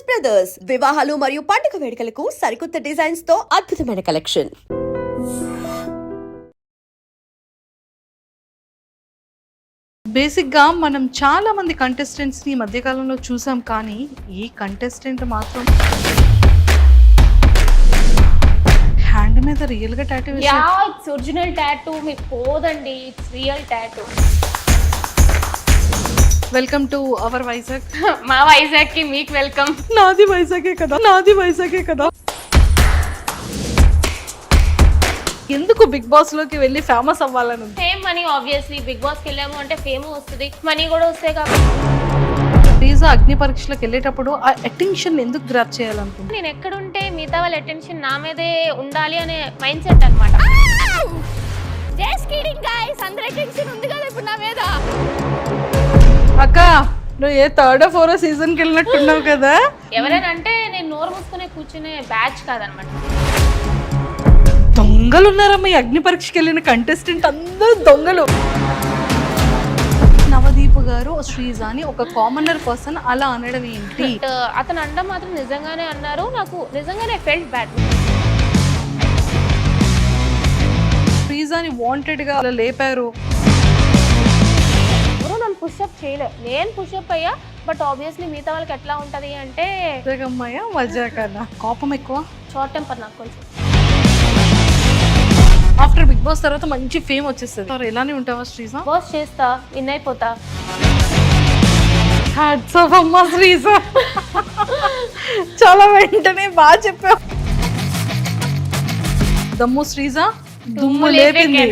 Brothers వివాహాలు మరియు పండుగ వేడుకలకు సరికొత్త డిజైన్స్ తో అద్భుతమైన కలెక్షన్. బేసిక్గా మనం చాలా మంది కంటెస్టెంట్స్ని ఈ మధ్యకాలంలో చూసాం, కానీ ఈ కంటెస్టెంట్ మాత్రం హ్యాండ్ మీద రియల్గా tattoo yeah it's original tattoo. మీకు పోదండి, it's real tattoo. Welcome to our Vizag. మా వైజాగ్ కి మీకు వెల్కమ్. నాది వైజాగే కదా, నాది వైజాగే కదా. ఎందుకు బిగ్ బాస్ లోకి వెళ్ళి ఫేమస్ అవ్వాలని ఉంది? Fame money, obviously Bigg Boss కి వెళ్ళాము అంటే ఫేమ్ వస్తుంది, మనీ కూడా వస్తాయి కాబట్టి. శ్రీజా అగ్ని పరీక్షలకు వెళ్ళేటప్పుడు ఆ అటెన్షన్ ఎందుకు గ్రాప్ చేయాలనుకుంటున్నా? నేను ఎక్కడుంటే మిగతా వాళ్ళ అటెన్షన్ నా మీదే ఉండాలి అనే మైండ్ సెట్ అనమాట. జస్ట్ కిడింగ్ గైస్, అందరి అటెన్షన్ ఉంది కదా ఇప్పుడు నా మీద. అక్క, నువ్వు ఏ థర్డ్ ఫోర్ సీజన్కి వెళ్ళినట్టున్నావు కదా. ఎవరైనా అంటే నేను నోరు మూసుకునే కూర్చునే బ్యాచ్ కాదనమాట. దొంగలు ఉన్నారమ్మా ఈ అగ్ని పరీక్షకి వెళ్ళిన కంటెస్టెంట్, అందరూ దొంగలు. నవదీప్ గారు శ్రీజాని ఒక కామనర్ పర్సన్ అలా అనడం ఏంటి? అతను అనడం మాత్రం నిజంగానే అన్నారు, నాకు నిజంగానే ఫెల్ట్ బ్యాడ్. శ్రీజాని వాంటెడ్ గా అలా లేపారు. నన్ను పుషప్ చేయలేదు, నేను పుషప్ అయ్యా. బట్ ఆబ్వియస్లీ మిగతా వాళ్ళకి ఎట్లా ఉంటది అంటే అమ్మాయ మజా కన్నా కోపం ఎక్కువ, షార్ట్ టెంపర్ నాకు కొంచెం. ఆఫ్టర్ బిగ్ బాస్ తర్వాత మంచి ఫేమ్ వచ్చేస్తుంది. ఎలానే ఉంటావా శ్రీజా? బాస్ చేస్తా, విన్ అయిపోతా. హ్యాట్స్ ఆఫ్ అమ్మా శ్రీజా, చాలా వెంటనే బాగా చెప్పావు. దమ్ము శ్రీజా దుమ్ము లేపింది.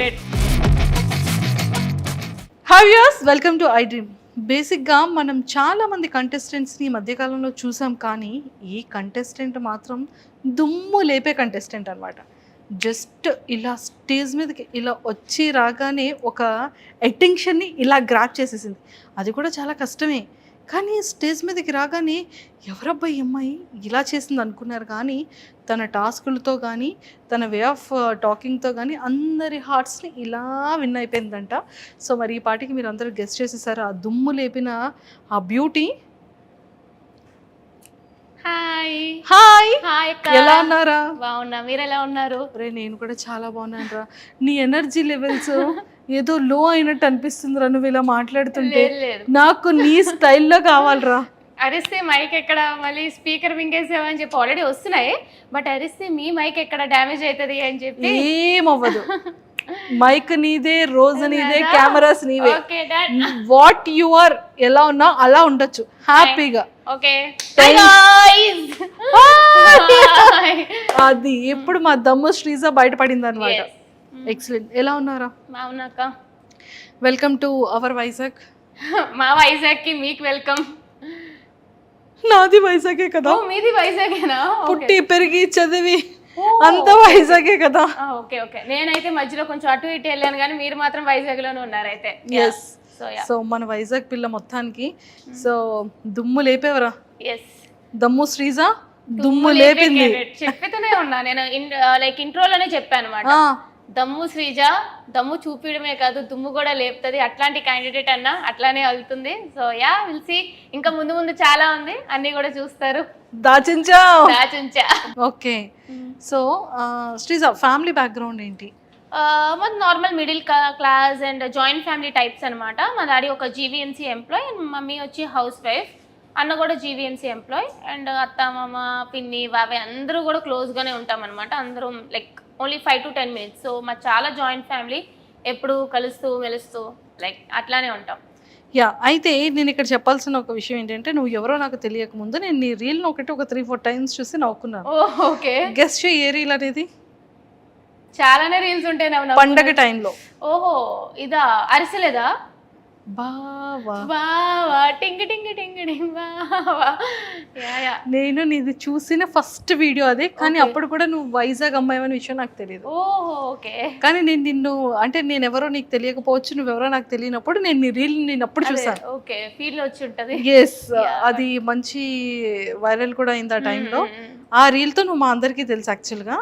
Hi viewers, welcome to I dream. బేసిక్గా మనం చాలా మంది కంటెస్టెంట్స్ని ఈ మధ్యకాలంలో చూసాం, కానీ ఈ కంటెస్టెంట్ మాత్రం దుమ్ము లేపే కంటెస్టెంట్ అనమాట. జస్ట్ ఇలా స్టేజ్ మీదకి ఇలా వచ్చి రాగానే ఒక అటెన్షన్ని ఇలా గ్రాప్ చేసేసింది. అది కూడా చాలా కష్టమే, కానీ స్టేజ్ మీదకి రాగానే ఎవరబ్బాయి అమ్మాయి ఇలా చేసింది అనుకున్నారు, కానీ తన టాస్కులతో కానీ తన వే ఆఫ్ టాకింగ్తో కానీ అందరి హార్ట్స్ని ఇలా విన్ అయిపోయిందంట. సో మరి ఈ పాటికి మీరు అందరూ గెస్ట్ చేసేసారు ఆ దుమ్ము లేపిన ఆ బ్యూటీ. హాయ్ హాయ్, హాయ్ అక్క, ఎలా ఉన్నారా? బాగున్నా, మీరు ఎలా ఉన్నారు? రే నేను కూడా చాలా బాగున్నాను రా. నీ ఎనర్జీ లెవెల్స్ ఏదో లో అయినట్టు అనిపిస్తుందిరా నువ్వు ఇలా మాట్లాడుతుంటే. లేదు. నాకు నీ స్టైల్లో కావాలరా. అరిస్తే మైక్ ఎక్కడ, మళ్ళీ స్పీకర్ వింగేసామని చెప్పి ఆల్రెడీ వస్తున్నాయి, బట్ అరిస్తే మీ మైక్ ఎక్కడ డ్యామేజ్ అవుతుంది అని చెప్పి. ఏమవ్వదు, మైక్ నీదే, రోజు నీదే, కెమెరాస్ నీవే. Okay done. What you are, ఎలా ఉన్నా అలా ఉండొచ్చు హ్యాపీగా. ఓకే గైస్, అది ఎప్పుడు మా దమ్ము శ్రీజా బయటపడింది అనమాట. ఎక్సలెంట్. ఎలా ఉన్నారా? బాగున్నాక. Welcome to our Vizag. మా వైజాగ్ కి మీకు వెల్కమ్. నాది వైజాగే కదా. మీది వైజాగేనా? పుట్టి పెరిగి చదివి అంత వైజాగే కదా. ఓకే ఓకే, నేనైతే మధ్యలో కొంచెం అటు ఇటు వెళ్ళాను, కానీ మీరు మాత్రం వైజాగ్ లోనే ఉన్నారు అయితే. ఎస్. సో మన వైజాగ్ పిల్ల మొత్తానికి సో దుమ్ము లేపేవరా. ఎస్, దమ్ము శ్రీజా దుమ్ము లేపింది. చెప్తూనే ఉన్నా నేను, లైక్ ఇంట్రోలోనే చెప్పాను అనమాట. దమ్ము శ్రీజ దమ్ము చూపించడమే కాదు, దుమ్ము కూడా లేపుతుంది. అట్లాంటి క్యాండిడేట్ అన్న అట్లానే వెళ్తుంది. So yeah will see. ఇంకా ముందు ముందు చాలా ఉంది, అన్ని కూడా చూస్తారు. దాచించా. Okay. So Sreeja family background ఏంటి? మాది normal middle class and joint family types అనమాట. మా డాడీ ఒక జీవీఎంసీ ఎంప్లాయ్ అండ్ మమ్మీ వచ్చి హౌస్ వైఫ్. అన్న కూడా జీవీఎంసీ ఎంప్లాయ్ అండ్ అత్త మామ పిన్ని బాబాయ్ అందరూ కూడా క్లోజ్గానే ఉంటాం అనమాట. అందరూ like only 5 to 10 minutes. So మా చాలా జాయింట్ ఫ్యామిలీ, ఎప్పుడు కలుస్తూ మెలుస్తూ లైక్ అట్లానే ఉంటాం. యా, అయితే నేను ఇక్కడ చెప్పాల్సిన ఒక విషయం ఏంటంటే, నువ్వు ఎవరో నాకు తెలియక ముందు నేను నీ రీల్ని ఒక 3-4 టైమ్స్ చూసి నవ్వుకున్నాను. ఓకే, గెస్ట్ చేయి ఏ రీల్ అనేది? చాలానే రీల్స్ ఉంటాయి పండగ టైంలో. ఓహో, ఇదా అరిసెలేదా? బావా బావా టింగ్ టింగ్ టింగ్ టింగ్ బావా. నేను నీది చూసిన ఫస్ట్ వీడియో అదే, కానీ అప్పుడు కూడా నువ్వు వైజాగ్ అమ్మాయి అనే విషయం నాకు తెలియదు. ఓహో ఓకే. కానీ నేను నిన్ను అంటే నేను ఎవరో నీకు తెలియకపోవచ్చు, నువ్వెవరో నాకు తెలియనప్పుడు నేను నీ రీల్ నేను అప్పుడు చూసాను. ఓకే, ఫీల్ వచ్చి ఉంటది. ఎస్, అది మంచి వైరల్ కూడా అయింది ఆ టైంలో. ఆ రీల్తో నువ్వు మా అందరికీ తెలుసు. యాక్చువల్గా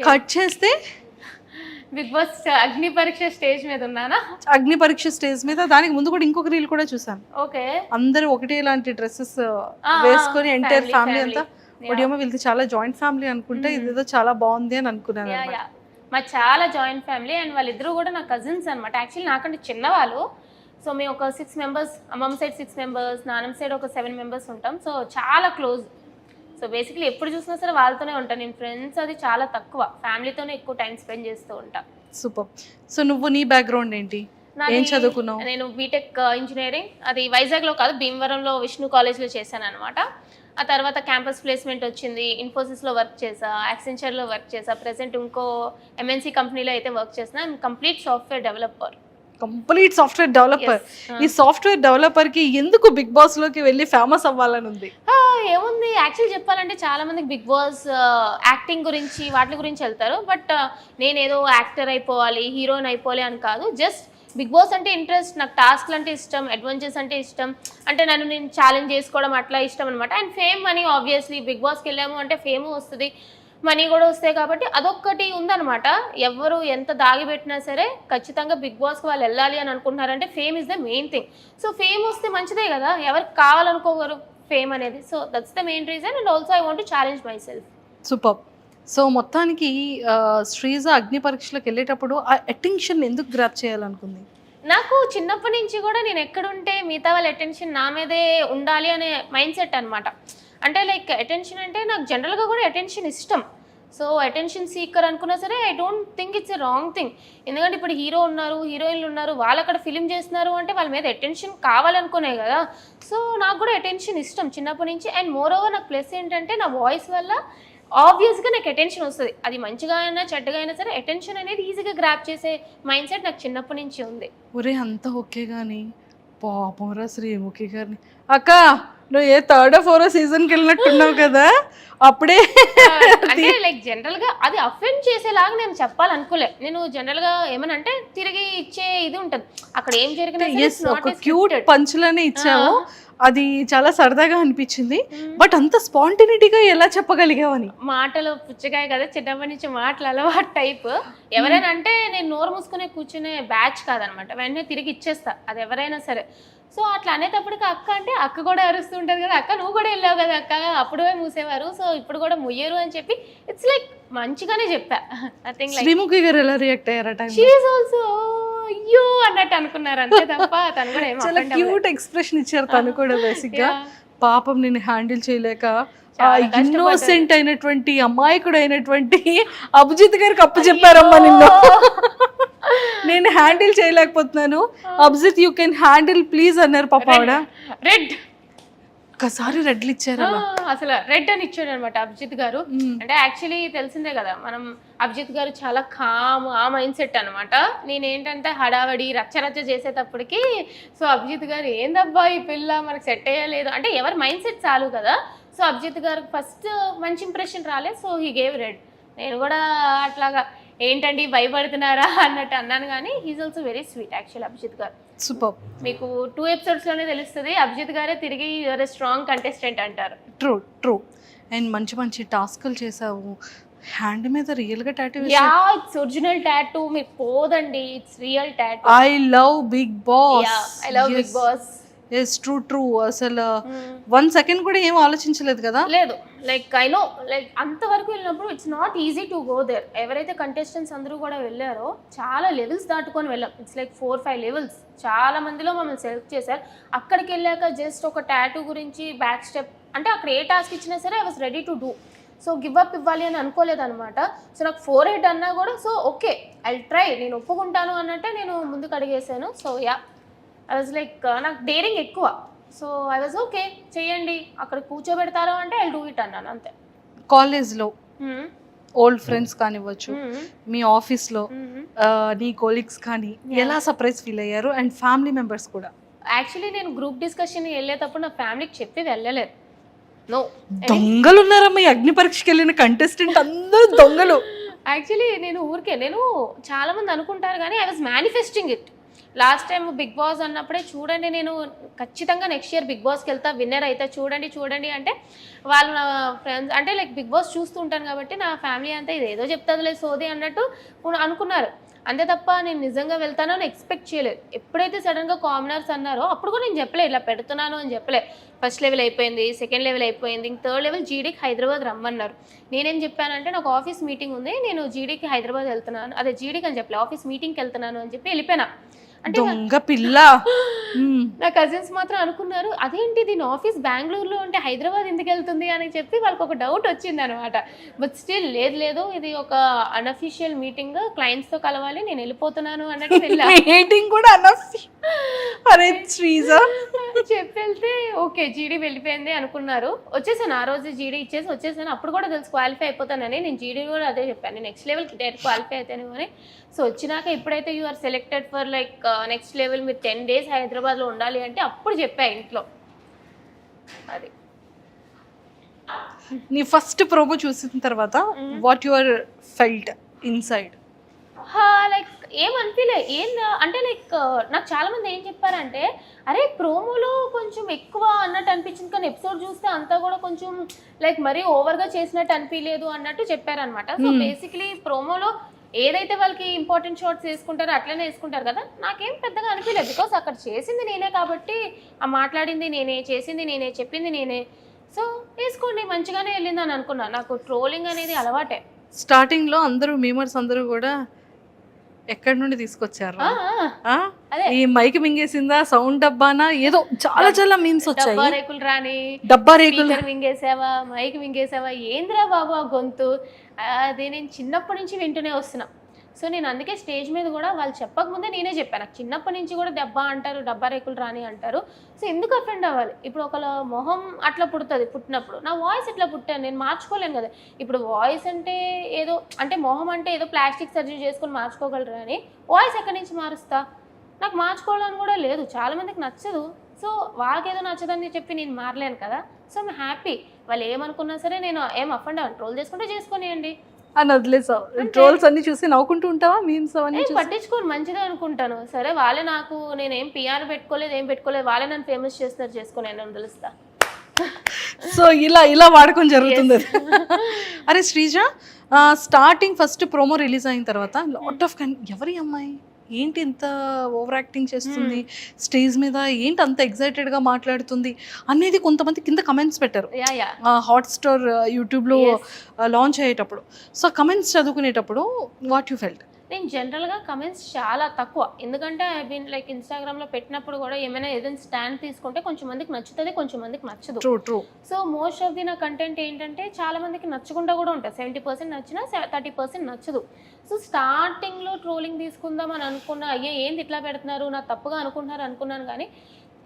కట్ చేస్తే బిగ్ బాస్ అగ్ని పరీక్ష స్టేజ్ మీద ఉన్నానా? అగ్ని పరీక్ష స్టేజ్ మీద, దానికి ముందు కూడా ఇంకొక రీల్ కూడా చూసాను. ఓకే, అందరూ ఒకటే లాంటి డ్రెస్సెస్ వేసుకొని ఎంటైర్ ఫ్యామిలీ అంతా. ఒడియమ్మ వీళ్ళకి చాలా జాయింట్ ఫ్యామిలీ అనుకుంటే, ఇదేదో చాలా బాగుంది అని అనుకున్నాను అన్నమాట. మా చాలా జాయింట్ ఫ్యామిలీ అండ్ వాళ్ళిద్దరూ కూడా నా కజిన్స్ అనమాట. యాక్చువల్లీ నాకంటే చిన్నవాళ్ళు. సో మేము ఒక 6 మెంబర్స్, అమ్మమ్మ సైడ్ 6 మెంబర్స్, నాన్నమ్మ సైడ్ ఒక 7 మెంబర్స్ ఉంటాం. సో చాలా క్లోజ్. సో బేసిక్లీ ఎప్పుడు చూసినా సరే వాళ్ళతోనే ఉంటాను. నేను ఫ్రెండ్స్ అది చాలా తక్కువ, ఫ్యామిలీతోనే ఎక్కువ టైం స్పెండ్ చేస్తూ ఉంటాను. సూపర్. సో నువ్వు నీ బ్యాక్గ్రౌండ్ ఏంటి, ఏం చదువుకున్నావు? నేను బీటెక్ ఇంజనీరింగ్, అది వైజాగ్లో కాదు భీమవరంలో విష్ణు కాలేజ్లో చేశాను అనమాట. ఆ తర్వాత క్యాంపస్ ప్లేస్మెంట్ వచ్చింది, ఇన్ఫోసిస్లో వర్క్ చేసా, యాక్సెంచర్లో వర్క్ చేసా, ప్రెసెంట్ ఇంకో ఎంఎన్సీ కంపెనీలో అయితే వర్క్ చేసిన. Complete software developer. Complete software developer. ఈ సాఫ్ట్వేర్ డెవలపర్ కి ఎందుకు బిగ్ బాస్ లోకి వెళ్ళి ఫేమస్ అవ్వాలని ఉంది? ఏముంది, యాక్చువల్ చెప్పాలంటే చాలా మందికి బిగ్ బాస్ యాక్టింగ్ గురించి వాటి గురించి వెళ్తారు. బట్ నేను ఏదో యాక్టర్ అయిపోవాలి, హీరోయిన్ అయిపోవాలి అని కాదు. జస్ట్ బిగ్ బాస్ అంటే ఇంట్రెస్ట్, నాకు టాస్క్లు అంటే ఇష్టం, అడ్వెంచర్స్ అంటే ఇష్టం, అంటే నన్ను నేను ఛాలెంజ్ చేసుకోవడం అట్లా ఇష్టం అనమాట. And fame, money, obviously Bigg బాస్కి వెళ్ళాము అంటే ఫేమ్ వస్తుంది, మనీ కూడా వస్తాయి. కాబట్టి అదొక్కటి ఉందన్నమాట. ఎవరు ఎంత దాగిపెట్టినా సరే ఖచ్చితంగా బిగ్ బాస్కి వాళ్ళు వెళ్ళాలి అని అనుకుంటున్నారంటే fame is the main thing. So fame వస్తే మంచిదే కదా, ఎవరికి కావాలనుకోగలరు ఫేమ్ అనేది. So that's the main reason. And also I want to challenge my self. Super. So మొత్తానికి శ్రీజ అగ్ని పరీక్షలకు వెళ్ళేటప్పుడు ఆ అటెన్షన్ ఎందుకు గ్రాప్ చేయాలనుకుంది? నాకు చిన్నప్పటి నుంచి కూడా నేను ఎక్కడుంటే మిగతా వాళ్ళ అటెన్షన్ నా మీదే ఉండాలి అనే మైండ్ సెట్ అనమాట. అంటే లైక్ అటెన్షన్ అంటే నాకు జనరల్గా కూడా అటెన్షన్ ఇష్టం. సో అటెన్షన్ సీకర్ అనుకున్నా సరే I don't think it's a wrong thing. ఎందుకంటే ఇప్పుడు హీరో ఉన్నారు, హీరోయిన్లు ఉన్నారు, వాళ్ళు అక్కడ ఫిలిం చేస్తున్నారు అంటే వాళ్ళ మీద అటెన్షన్ కావాలనుకునే కదా. సో నాకు కూడా అటెన్షన్ ఇష్టం చిన్నప్పటి నుంచి. అండ్ మోర్ ఓవర్ నాకు ప్లస్ ఏంటంటే నా వాయిస్ వల్ల ఆబ్వియస్గా నాకు అటెన్షన్ వస్తుంది. అది మంచిగా అయినా చెడ్డగా అయినా సరే అటెన్షన్ అనేది ఈజీగా గ్రాప్ చేసే మైండ్ సెట్ నాకు చిన్నప్పటి నుంచి ఉంది. ఒరే అంతా ఓకే కానీ పాపంరా శ్రీముఖి గారిని, అక్క నువ్వు ఏ 3rd or 4th సీజన్కి వెళ్ళినట్టున్నావు కదా అప్పుడే. అంటే లైక్ జనరల్గా అది అఫెండ్ చేసేలాగా నేను చెప్పాలనుకోలే. నేను జనరల్గా ఏమనంటే తిరిగి ఇచ్చే ఇది ఉంటుంది అక్కడ ఏం జరిగినా. ఒక క్యూట్ పంచులనే ఇచ్చావు, అది చాలా సరదాగా అనిపించింది. బట్ అంత స్పాంటినిటీగా ఎలా చెప్పగలిగావని? మాటలు పుచ్చకాయ కదా, చిన్నప్పటి నుంచి మాటలు అలవాటు టైప్. ఎవరైనా అంటే నేను నోరు మూసుకునే కూర్చునే బ్యాచ్ కాదనమాట, వెంటనే తిరిగి ఇచ్చేస్తా అది ఎవరైనా సరే. సో అట్లా అనేటప్పటికి అక్క అంటే అక్క కూడా అరుస్తూ ఉంటుంది కదా, అక్క నువ్వు కూడా వెళ్ళావు కదా అక్క, అప్పుడే మూసేవారు, సో ఇప్పుడు కూడా ముయ్యరు అని చెప్పి ఇట్స్ లైక్ మంచిగానే చెప్పా. Nothing like. శ్రీముఖి గారు ఎలా రియాక్ట్ అయ్యారట? షీ ఈజ్ ఆల్సో అయ్యో అన్నట్టు అనుకున్నారు అంతే తప్ప తను కూడా ఏమో చాలా క్యూట్ ఎక్స్ప్రెషన్ ఇచ్చారు తను కూడా. బేసిక్ గా పాపం నేను హ్యాండిల్ చేయలేక ఇన్నోసెంట్ అయినటువంటి అమాయకుడు అయినటువంటి అభిజిత్ గారికి అప్పు చెప్పారమ్మా నిన్ను, నేను హ్యాండిల్ చేయలేకపోతున్నాను, Abhijit you can handle please అన్నారు పాప ఆవిడ. రెడ్ ఒక్కసారి రెడ్లు ఇచ్చారు, అసలు రెడ్ అని ఇచ్చాడు అనమాట అభిజిత్ గారు. అంటే యాక్చువల్లీ తెలిసిందే కదా మనం, అభిజిత్ గారు చాలా కామ్, ఆ మైండ్ సెట్ అనమాట. నేనేంటంటే హడావడి రచ్చరచ్చ చేసేటప్పటికి సో అభిజిత్ గారు ఏందబ్బా ఈ పిల్ల మనకు సెట్ అయ్యలేదు అంటే ఎవరి మైండ్ సెట్ చాలు కదా. సో అభిజిత్ గారికి ఫస్ట్ మంచి ఇంప్రెషన్ రాలేదు, సో హీ గేవ్ రెడ్. నేను కూడా అట్లాగా ఏంటండి భయపడుతున్నారా అన్నట్టు అన్నాను, కానీ he's also very sweet actual Abhijeet garu. Super. మీకు 2 ఎపిసోడ్స్లోనే తెలుస్తుంది అభిజిత్ గారే తిరిగి యువర్ ఎ స్ట్రాంగ్ కంటెస్టెంట్ అంటారు. True true. అండ్ మంచి మంచి టాస్క్లు చేసావు, హ్యాండ్ మీద రియల్ గా tattoo. Yeah it's original tattoo, మీకు పోదండి, it's real tattoo. I love Big Boss. Yeah I love Big Boss. Yes true true. అసలు 1 second కూడా ఏం ఆలోచించలేదు కదా? లేదు, లైక్ ఐ నో లైక్ అంతవరకు వెళ్ళినప్పుడు it's not easy to go there. ఎవరైతే కంటెస్టెంట్స్ అందరూ కూడా వెళ్ళారో చాలా లెవెల్స్ దాటుకొని వెళ్ళాం. It's like 4-5 levels. చాలా మందిలో మమ్మల్ని సెలెక్ట్ చేశారు. అక్కడికి వెళ్ళాక జస్ట్ ఒక టాటూ గురించి బ్యాక్ స్టెప్ అంటే అక్కడ ఏ టాస్క్ ఇచ్చినా సరే I was ready to do. So give up ఇవ్వాలి అని అనుకోలేదు అనమాట. సో నాకు 4 అన్నా కూడా సో ఓకే ఐ ట్రై, నేను ఒప్పుకుంటాను అన్నట్టే నేను ముందుకు అడిగేసాను. So yeah I was like నాకు డేరింగ్ ఎక్కువ. సో ఐ వాజ్ ఓకే చెయ్యండి, అక్కడ కూర్చోబెడతారు అంటే ఐ డూ ఇట్ అన్నాను అంతే. కాలేజ్లో ఓల్డ్ ఫ్రెండ్స్ కానివ్వచ్చు, మీ ఆఫీస్లో నీ కొలీగ్స్ కానీ ఎలా సర్ప్రైజ్ ఫీల్ అయ్యారు? అండ్ ఫ్యామిలీ మెంబర్స్ కూడా. యాక్చువల్లీ నేను గ్రూప్ డిస్కషన్ వెళ్ళేటప్పుడు నా ఫ్యామిలీకి చెప్పి వెళ్ళలేదు. నో, దొంగలు ఉన్నారమ్మా ఈ అగ్ని పరీక్షకి వెళ్ళిన కంటెస్టెంట్ అందరూ దొంగలు. యాక్చువల్లీ నేను ఊరికే, నేను చాలా మంది అనుకుంటారు కానీ I was manifesting it. Last time Big Boss అన్నప్పుడే చూడండి నేను ఖచ్చితంగా నెక్స్ట్ ఇయర్ బిగ్ బాస్కి వెళ్తా, విన్నర్ అయితే చూడండి అంటే వాళ్ళు నా ఫ్రెండ్స్ అంటే లైక్ బిగ్ బాస్ చూస్తూ ఉంటాను కాబట్టి నా ఫ్యామిలీ అంతా ఇది ఏదో చెప్తుందిలే సోది అన్నట్టు అనుకున్నారు. అంతే తప్ప నేను నిజంగా వెళ్తానని ఎక్స్పెక్ట్ చేయలేదు. ఎప్పుడైతే సడన్గా కామనర్స్ అన్నారో అప్పుడు కూడా నేను చెప్పలేదు ఇలా పెడుతున్నాను అని చెప్పలేదు. ఫస్ట్ లెవెల్ అయిపోయింది, సెకండ్ లెవెల్ అయిపోయింది, ఇంక థర్డ్ లెవెల్ జీడీకి హైదరాబాద్ రమ్మన్నారు. నేనేం చెప్పానంటే నాకు ఆఫీస్ మీటింగ్ ఉంది, నేను జీడీకి హైదరాబాద్ వెళ్తున్నాను, అదే జీడీకి అని చెప్పలేదు, ఆఫీస్ మీటింగ్కి వెళ్తున్నాను అని చెప్పి వెళ్ళిపోయినా. అంటే దొంగ పిల్ల. నా కజిన్స్ మాత్రం అనుకున్నారు అదేంటి దీని ఆఫీస్ బెంగళూరులో ఉంటే హైదరాబాద్ ఎందుకు వెళ్తుంది అని చెప్పి వాళ్ళకి ఒక డౌట్ వచ్చింది అనమాట. బట్ స్టిల్ లేదు ఇది ఒక అన్అఫీషియల్ మీటింగ్, క్లయింట్స్తో కలవాలి, నేను వెళ్ళిపోతున్నాను అన్నట్టు వెళ్ళా. మీటింగ్ కూడా అరే శ్రీజ చెప్పి వెళ్తే ఓకే జీడీ వెళ్ళిపోయింది అనుకున్నారు. వచ్చేసాను ఆ రోజు జీడీ ఇచ్చేసి వచ్చేసాను. అప్పుడు కూడా తెలుసు క్వాలిఫై అయిపోతానని. నేను జీడీ కూడా అదే చెప్పాను, నెక్స్ట్ లెవెల్కి డైరెక్ట్ క్వాలిఫై అవుతాను అని. సో వచ్చినాక ఎప్పుడైతే you are selected for like next level మీరు 10 days హైదరాబాద్లో ఉండాలి అంటే అప్పుడు చెప్పా ఇంట్లో. అది నీ ఫస్ట్ ప్రోమో చూసిన తర్వాత what your felt inside? Like ఏమనిపించలే అంటే లైక్ నాకు చాలా మంది ఏం చెప్పారంటే అరే ప్రోమోలో కొంచెం ఎక్కువ అన్నట్టు అనిపించింది, కానీ ఎపిసోడ్ చూస్తే అంతా కూడా కొంచెం లైక్ మరీ ఓవర్గా చేసినట్టు అనిపించలేదు అన్నట్టు చెప్పారనమాట. సో బేసిక్లీ ప్రోమోలో ఏదైతే వాళ్ళకి ఇంపార్టెంట్ షార్ట్స్ వేసుకుంటారో అట్లనే వేసుకుంటారు కదా, నాకేం పెద్దగా అనిపించలేదు. బికాస్ అక్కడ చేసింది నేనే కాబట్టి, ఆ మాట్లాడింది నేనే, చేసింది నేనే, చెప్పింది నేనే. సో వేసుకోండి మంచిగానే వెళ్ళిందని అనుకున్నా. నాకు ట్రోలింగ్ అనేది అలవాటే. స్టార్టింగ్లో అందరూ మీమర్స్ అందరూ కూడా ఎక్కడి నుండి తీసుకొచ్చారు? ఈ మైక్ మింగేసిందా, సౌండ్ డబ్బానా, ఏదో చాలా మీమ్స్ వచ్చాయి. డబ్బా రేకులు రాని, డబ్బా రేకులు మింగేసావా, మైక్ మింగేసావా, ఏంద్రా బాబు ఆ గొంతు, అది నేను చిన్నప్పటి నుంచి వింటూనే వస్తున్నా. సో నేను అందుకే స్టేజ్ మీద కూడా వాళ్ళు చెప్పకముందే నేనే చెప్పాను, నాకు చిన్నప్పటి నుంచి కూడా డబ్బా అంటారు, డబ్బా రేకులు రాని అంటారు. సో ఎందుకు అఫెండ్ అవ్వాలి? ఇప్పుడు ఒకళ్ళ మొహం అట్లా పుడుతుంది, పుట్టినప్పుడు నా వాయిస్ ఎట్లా పుట్టాను, నేను మార్చుకోలేను కదా. ఇప్పుడు వాయిస్ అంటే ఏదో అంటే మొహం అంటే ఏదో ప్లాస్టిక్ సర్జరీ చేసుకొని మార్చుకోగలరు అని వాయిస్ ఎక్కడి నుంచి మారుస్తా? నాకు మార్చుకోవాలని కూడా లేదు, చాలామందికి నచ్చదు. సో వాళ్ళకి ఏదో నచ్చదని చెప్పి నేను మారలేను కదా. సో ఐమ్ హ్యాపీ, వాళ్ళు ఏమనుకున్నా సరే నేను ఏం అఫెండ్ అవ్వను, ట్రోల్ చేసుకుంటే చేసుకునేయండి అని వదిలేసావు. ట్రోల్స్ అన్ని చూసి నవ్వుకుంటూ ఉంటావా? మీమ్స్ అవన్నీ పట్టించుకోను, మంచిదే అనుకుంటాను. సరే వాళ్ళే నాకు, నేనేం పిఆర్ పెట్టుకోలేదు, ఏం పెట్టుకోలేదు, వాళ్ళే నన్ను ఫేమస్ చేస్తున్నారు, చేసుకుని నేను తెలుస్తా. సో ఇలా వాడకం జరుగుతుంది. అరే Sreeja, starting first promo release అయిన తర్వాత లాట్ ఆఫ్ ఎవరి అమ్మాయి ఏంటి ఇంత ఓవర్ యాక్టింగ్ చేస్తుంది స్టేజ్ మీద, ఏంటి అంత ఎక్సైటెడ్గా మాట్లాడుతుంది అనేది కొంతమంది కింద కమెంట్స్ పెట్టారు హాట్స్టార్ యూట్యూబ్లో లాంచ్ అయ్యేటప్పుడు. సో కమెంట్స్ చదువుకునేటప్పుడు వాట్ యూ ఫెల్ట్? నేను జనరల్గా కమెంట్స్ చాలా తక్కువ, ఎందుకంటే ఐ బీన్ లైక్ ఇన్స్టాగ్రామ్లో పెట్టినప్పుడు కూడా ఏమైనా ఏదైనా స్టాండ్ తీసుకుంటే కొంచెం మందికి నచ్చుతుంది, కొంచెం మందికి నచ్చదు. True. So most of the నా కంటెంట్ ఏంటంటే చాలా మందికి నచ్చకుండా కూడా ఉంటుంది, 70% నచ్చినా 30% నచ్చదు. సో స్టార్టింగ్లో ట్రోలింగ్ తీసుకుందాం అని అనుకున్నా, అయ్యే ఏంది ఇట్లా పెడుతున్నారు, నా తప్పుగా అనుకున్నాను, కానీ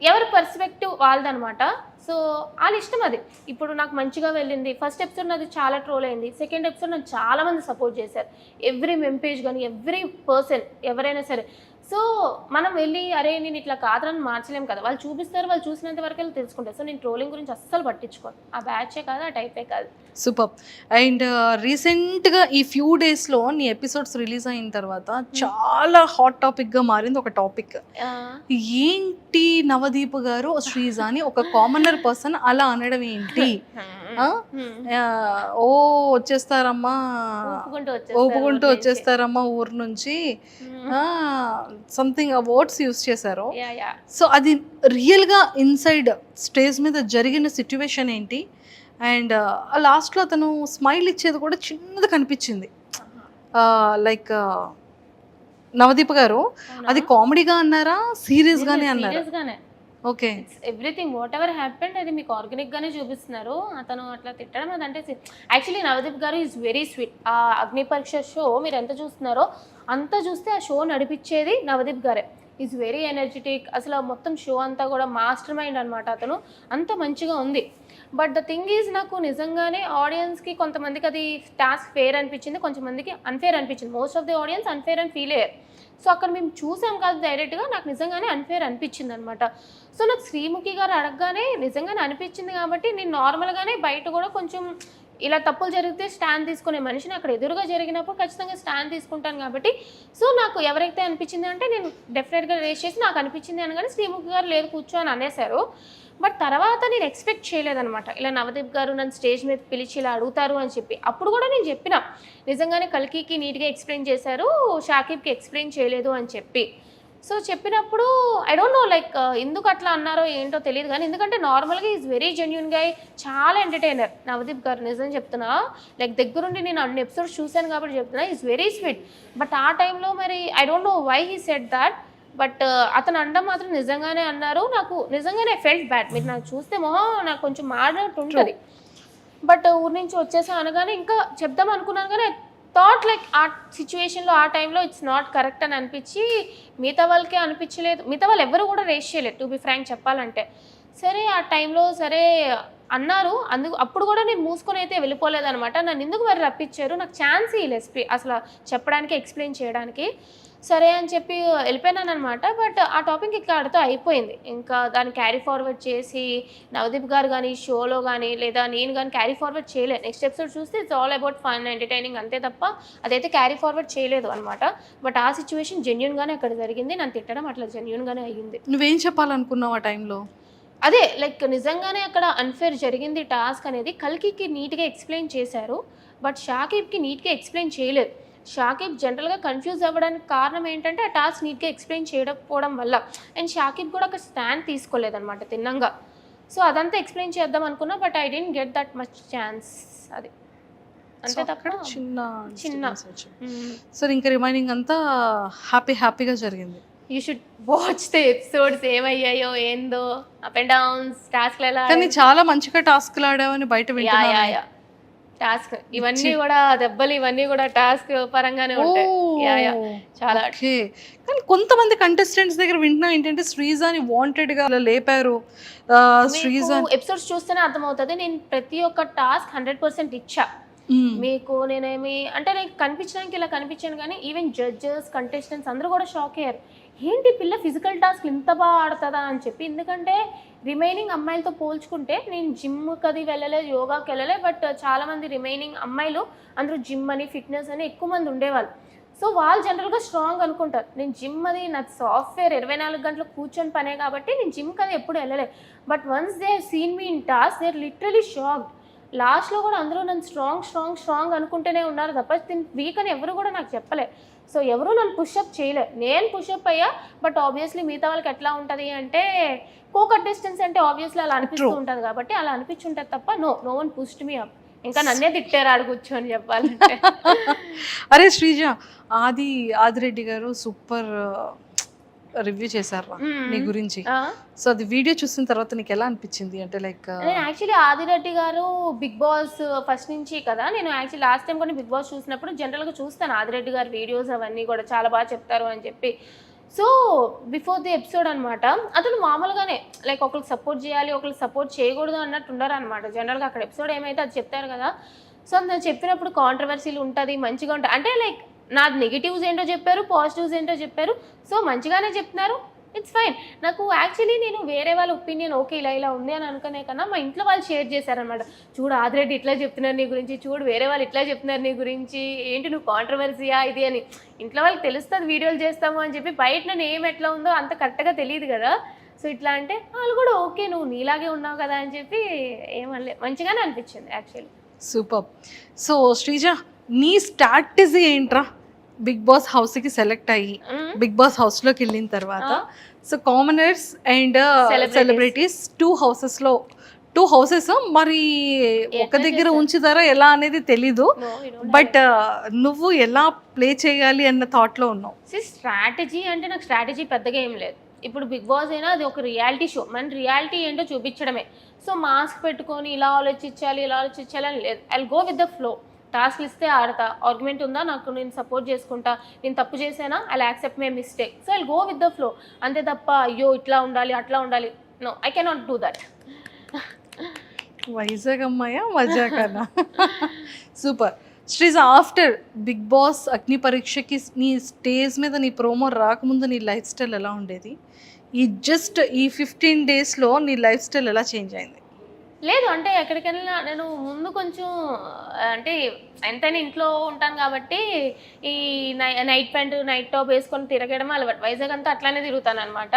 ఎవరి పర్స్పెక్టివ్ వాళ్ళదనమాట. సో వాళ్ళ ఇష్టం అది. ఇప్పుడు నాకు మంచిగా వెళ్ళింది, ఫస్ట్ ఎపిసోడ్ నాది చాలా ట్రోల్ అయింది, సెకండ్ ఎపిసోడ్ నాకు చాలామంది సపోర్ట్ చేశారు, ఎవ్రీ మెంపేజ్ కానీ ఎవ్రీ పర్సన్ ఎవరైనా సరే. సో మనం వెళ్ళి అరే నేను ఇట్లా కాదని మార్చలేం కదా, వాళ్ళు చూపిస్తారు, వాళ్ళు చూసినంత వరకు వెళ్ళి తెలుసుకుంటారు. సో నేను ట్రోలింగ్ గురించి అస్సలు పట్టించుకోను, ఆ బ్యాచే కాదు, ఆ టైపే కాదు. సూపర్. అండ్ రీసెంట్గా ఈ ఫ్యూ డేస్లో నీ ఎపిసోడ్స్ రిలీజ్ అయిన తర్వాత చాలా హాట్ టాపిక్గా మారింది ఒక టాపిక్. ఏంటి నవదీప్ గారు శ్రీజ అని ఒక కామనర్ పర్సన్ అలా అనడం ఏంటి? ఓ వచ్చేస్తారమ్మా, ఊపుకుంటూ వచ్చేస్తారమ్మా ఊరు నుంచి, సంథింగ్ వర్డ్స్ యూస్ చేశారు. సో అది రియల్గా ఇన్సైడ్ స్టేజ్ మీద జరిగిన సిచ్యువేషన్ ఏంటి? అండ్ లాస్ట్లో అతను స్మైల్ ఇచ్చేది కూడా చిన్నది కనిపించింది, లైక్ నవదీప్ గారు అది కామెడీగా అన్నారా, సీరియస్గానే అన్నారా? Okay, everything what ever happened అది మీకు ఆర్గానిక్గానే చూపిస్తున్నారు. అతను అట్లా తిట్టడం అదంటే యాక్చువల్లీ నవదీప్ గారు ఈజ్ వెరీ స్వీట్. ఆ అగ్ని పరీక్ష షో మీరు ఎంత చూస్తున్నారో అంత చూస్తే ఆ షో నడిపించేది నవదీప్ గారే. ఈజ్ వెరీ ఎనర్జెటిక్, అసలు మొత్తం షో అంతా కూడా మాస్టర్ మైండ్ అనమాట. అతను అంత మంచిగా ఉంది. బట్ ద థింగ్ ఈజ్ నాకు నిజంగానే ఆడియన్స్కి కొంతమందికి అది టాస్క్ ఫేర్ అనిపించింది, కొంతమందికి అన్ఫేర్ అనిపించింది. Most of the audience unfair అని ఫీల్ అయ్యారు. సో అక్కడ మేము చూసాం కాదు డైరెక్ట్గా, నాకు నిజంగానే అన్ఫేర్ అనిపించింది అనమాట. సో నాకు శ్రీముఖి గారు అడగగానే నిజంగానే అనిపించింది కాబట్టి నేను నార్మల్గానే బయట కూడా కొంచెం ఇలా తప్పులు జరిగితే స్టాండ్ తీసుకునే మనిషిని అక్కడ ఎదురుగా జరిగినప్పుడు ఖచ్చితంగా స్టాండ్ తీసుకుంటాను కాబట్టి సో నాకు ఎవరైతే అనిపించింది అంటే నేను డెఫినెట్గా రేస్ చేసి నాకు అనిపించింది అనగానే శ్రీముఖి గారు లేదు కూర్చో అని అనేశారు. బట్ తర్వాత నేను ఎక్స్పెక్ట్ చేయలేదనమాట ఇలా నవదీప్ గారు నన్ను స్టేజ్ మీద పిలిచి ఇలా అడుగుతారు అని చెప్పి. అప్పుడు కూడా నేను చెప్పిన నిజంగానే కల్కికి నీట్గా ఎక్స్ప్లెయిన్ చేశారు, షాకిబ్కి ఎక్స్ప్లెయిన్ చేయలేదు అని చెప్పి. సో చెప్పినప్పుడు ఐ డోంట్ నో లైక్ ఎందుకు అట్లా అన్నారో ఏంటో తెలియదు కానీ ఎందుకంటే నార్మల్గా ఈజ్ వెరీ జెన్యున్ గా, చాలా ఎంటర్టైనర్ నవదీప్ గారు. నిజం చెప్తున్నా, లైక్ దగ్గరుండి నేను అన్ని ఎపిసోడ్స్ చూశాను కాబట్టి చెప్తున్నా, ఈజ్ వెరీ స్వీట్. బట్ ఆ టైంలో మరి I don't know why he said that, but అతను అనడం మాత్రం నిజంగానే అన్నారు. నాకు నిజంగానే ఫెల్ట్ బ్యాడ్. మీరు నాకు చూస్తే మొహం నాకు కొంచెం మాడినట్టు ఉంటుంది. బట్ ఊరి నుంచి వచ్చేసా అనగానే ఇంకా చెప్దాం అనుకున్నాను కానీ థాట్ లైక్ ఆ సిచ్యువేషన్లో ఆ టైంలో ఇట్స్ నాట్ కరెక్ట్ అని అనిపించి మిగతా వాళ్ళకే అనిపించలేదు. మిగతా వాళ్ళు ఎవరు కూడా రేస్ చేయలేదు టు బి ఫ్రాంక్ చెప్పాలంటే. సరే ఆ టైంలో సరే అన్నారు, అప్పుడు కూడా నేను మూసుకొని అయితే వెళ్ళిపోలేదనమాట. నన్ను ఎందుకు మరి రప్పించారు, నాకు ఛాన్స్ ఇవ్వలేదు అసలు చెప్పడానికి, ఎక్స్ప్లెయిన్ చేయడానికి. సరే అని చెప్పి వెళ్ళిపోయినాను అనమాట. బట్ ఆ టాపిక్ ఇక్కడితో అయిపోయింది. ఇంకా దాన్ని క్యారీ ఫార్వర్డ్ చేసి నవదీప్ గారు కానీ షోలో కానీ లేదా నేను కానీ క్యారీ ఫార్వర్డ్ చేయలేదు. నెక్స్ట్ ఎపిసోడ్ చూస్తే it's all about fun entertaining అంతే తప్ప అదైతే క్యారీ ఫార్వర్డ్ చేయలేదు అనమాట. బట్ ఆ సిచ్యువేషన్ జెన్యున్గానే అక్కడ జరిగింది. నన్ను తిట్టడం అట్లా జెన్యున్గానే అయ్యింది. నువ్వేం చెప్పాలనుకున్నావు ఆ టైంలో? అదే లైక్ నిజంగానే అక్కడ అన్ఫేర్ జరిగింది టాస్క్ అనేది. కల్కికి నీట్గా ఎక్స్ప్లెయిన్ చేశారు బట్ షాకిబ్కి నీట్గా ఎక్స్ప్లెయిన్ చేయలేదు. షాకిబ్ జనరల్గా కన్ఫ్యూజ్ అవ్వడానికి కారణం ఏంటంటే ఆ టాస్క్ నీట్గా ఎక్స్ప్లెయిన్ చేయకపోవడం వల్ల. అండ్ షాకిబ్ కూడా ఒక స్టాండ్ తీసుకోలేదన్నమాట తిన్నంగా. సో అదంతా ఎక్స్ప్లెయిన్ చేద్దాం అనుకున్నా but I didn't get that much chance. అది అంతే తప్ప చిన్న. సరే ఇంకా రిమైనింగ్ అంతా హ్యాపీగా జరిగింది. You should watch the episodes ఏమయ్యాయో ఏందో, అప్ అండ్ డౌన్స్, టాస్క్లు ఎలా. కానీ చాలా మంచిగా టాస్క్లు ఆడావని బయట వింటున్నాను. టాస్క్ ఇవన్నీ కూడా దెబ్బలు ఇవన్నీ కూడా టాస్క్ పరంగానే ఉంటాయి. చాలా. కానీ కొంతమంది కంటెస్టెంట్స్ దగ్గర వింటున్నా ఏంటంటే శ్రీజాని వాంటెడ్ గా లేపారు. శ్రీజా ఎపిసోడ్స్ చూస్తేనే అర్థమవుతుంది. నేను ప్రతి ఒక్క టాస్క్ 100% ఇచ్చా మీకు. నేనేమి అంటే నేను కనిపించడానికి ఇలా కనిపించాను కానీ ఈవెన్ జడ్జెస్ కంటెస్టెంట్స్ అందరూ కూడా షాక్ అయ్యారు, ఏంటి పిల్ల ఫిజికల్ టాస్క్ ఇంత బాగా ఆడుతుందా అని చెప్పి. ఎందుకంటే రిమైనింగ్ అమ్మాయిలతో పోల్చుకుంటే నేను జిమ్కి అది వెళ్ళలేదు, యోగాకి వెళ్ళలేదు. బట్ చాలామంది రిమైనింగ్ అమ్మాయిలు అందరూ జిమ్ అని ఫిట్నెస్ అని ఎక్కువ మంది ఉండేవాళ్ళు. సో వాళ్ళు జనరల్గా స్ట్రాంగ్ అనుకుంటారు. నేను జిమ్ అది నా సాఫ్ట్వేర్ 24 గంటలు కూర్చొని పనే కాబట్టి నేను జిమ్కి అది ఎప్పుడు వెళ్ళలేదు. But once they seen me in task they are literally shocked. లాస్ట్లో కూడా అందరూ నన్ను స్ట్రాంగ్ అనుకుంటూనే ఉన్నారు తప్ప వీక్ అని ఎవరు కూడా నాకు చెప్పలే. సో ఎవరు నన్ను పుషప్ చేయలే, నేను పుషప్ అయ్యా. బట్ ఆబ్వియస్లీ మిగతా వాళ్ళకి ఎట్లా ఉంటుంది అంటే కో కంటెస్టెంట్స్ అంటే ఆబ్వియస్లీ అలా అనిపిస్తూ ఉంటుంది కాబట్టి అలా అనిపించుంటుంది తప్ప no one pushed me up. ఇంకా నన్నే తిట్టారు ఆడు కూర్చొని చెప్పాలంటే. అరే శ్రీజ, ఆదిరెడ్డి గారు సూపర్ రివ్యూ చేశారు నీ గురించి. సో అది వీడియో చూసిన తర్వాత నీకు ఎలా అనిపించింది? అంటే లైక్ నేను యాక్చువల్లీ ఆదిరెడ్డి గారు బిగ్ బాస్ ఫస్ట్ నుంచి కదా, నేను యాక్చువల్లీ లాస్ట్ టైం కూడా బిగ్ బాస్ చూసినప్పుడు జనరల్గా చూస్తాను ఆదిరెడ్డి గారి వీడియోస్ అవన్నీ కూడా చాలా బాగా చెప్తారు అని చెప్పి. సో బిఫోర్ ది ఎపిసోడ్ అనమాట అతను మామూలుగానే లైక్ ఒకరికి సపోర్ట్ చేయాలి ఒకరికి సపోర్ట్ చేయకూడదు అన్నట్టు ఉండరు అనమాట. జనరల్గా అక్కడ ఎపిసోడ్ ఏమైతే అది చెప్తారు కదా. సో నేను చెప్పినప్పుడు కాంట్రవర్సీలు ఉంటుంది, మంచిగా ఉంటుంది అంటే లైక్ నాది నెగిటివ్స్ ఏంటో చెప్పారు, పాజిటివ్స్ ఏంటో చెప్పారు. సో మంచిగానే చెప్తున్నారు, ఇట్స్ ఫైన్. నాకు యాక్చువల్లీ నేను వేరే వాళ్ళ ఒపీనియన్ ఓకే ఇలా ఉంది అని అనుకునే కన్నా మా ఇంట్లో వాళ్ళు షేర్ చేశారనమాట. చూడు ఆదిరెడ్డి ఇట్లా చెప్తున్నారు నీ గురించి, చూడు వేరే వాళ్ళు ఇట్లా చెప్తున్నారు నీ గురించి, ఏంటి నువ్వు కాంట్రవర్సీయా ఇది అని. ఇంట్లో వాళ్ళకి తెలుస్తుంది వీడియోలు చేస్తాము అని చెప్పి, బయట నేను ఏం ఎట్లా ఉందో అంత కరెక్ట్గా తెలియదు కదా. సో ఇట్లా అంటే వాళ్ళు కూడా ఓకే నువ్వు నీలాగే ఉన్నావు కదా అని చెప్పి ఏమనలే, మంచిగానే అనిపించింది యాక్చువల్లీ. సూపర్. సో శ్రీజ, నీ స్ట్రాటజీ ఏంట్రా బిగ్ బాస్ హౌస్కి సెలెక్ట్ అయ్యి బిగ్ బాస్ హౌస్లోకి వెళ్ళిన తర్వాత? So commoners and celebrities two houses మరి ఒక దగ్గర ఉంచుతారా ఎలా అనేది తెలీదు. బట్ నువ్వు ఎలా ప్లే చేయాలి అన్న థాట్లో ఉన్నావు. స్ట్రాటజీ అంటే నాకు స్ట్రాటజీ పెద్దగా ఏం లేదు. ఇప్పుడు బిగ్ బాస్ అయినా అది ఒక రియాలిటీ షో, మన రియాలిటీ ఏంటో చూపించడమే. సో మాస్క్ పెట్టుకొని ఇలా ఆలోచించాలి అని లేదు. I go with the flow. టాస్క్లు ఇస్తే ఆడతా, ఆర్గ్యుమెంట్ ఉందా నాకు నేను సపోర్ట్ చేసుకుంటా, నేను తప్పు చేసానా I accept my mistake. So I go with the flow అంతే తప్ప అయ్యో ఇట్లా ఉండాలి అట్లా ఉండాలి, no I cannot do that. Vizag అమ్మాయా మజాకనా? Super. Sreeja, after Big Boss Agni పరీక్షకి నీ స్టేజ్ మీద నీ ప్రోమో రాకముందు నీ లైఫ్ స్టైల్ ఎలా ఉండేది? ఈ 15 daysలో నీ లైఫ్ స్టైల్ ఎలా చేంజ్ అయింది? లేదు అంటే ఎక్కడికెళ్ళినా నేను ముందు కొంచెం అంటే ఎంతైనా ఇంట్లో ఉంటాను కాబట్టి ఈ నైట్ ప్యాంట్ నైట్ టాప్ వేసుకొని తిరగడం అలవాటు. వైజాగ్ అంతా అట్లానే తిరుగుతాను అనమాట.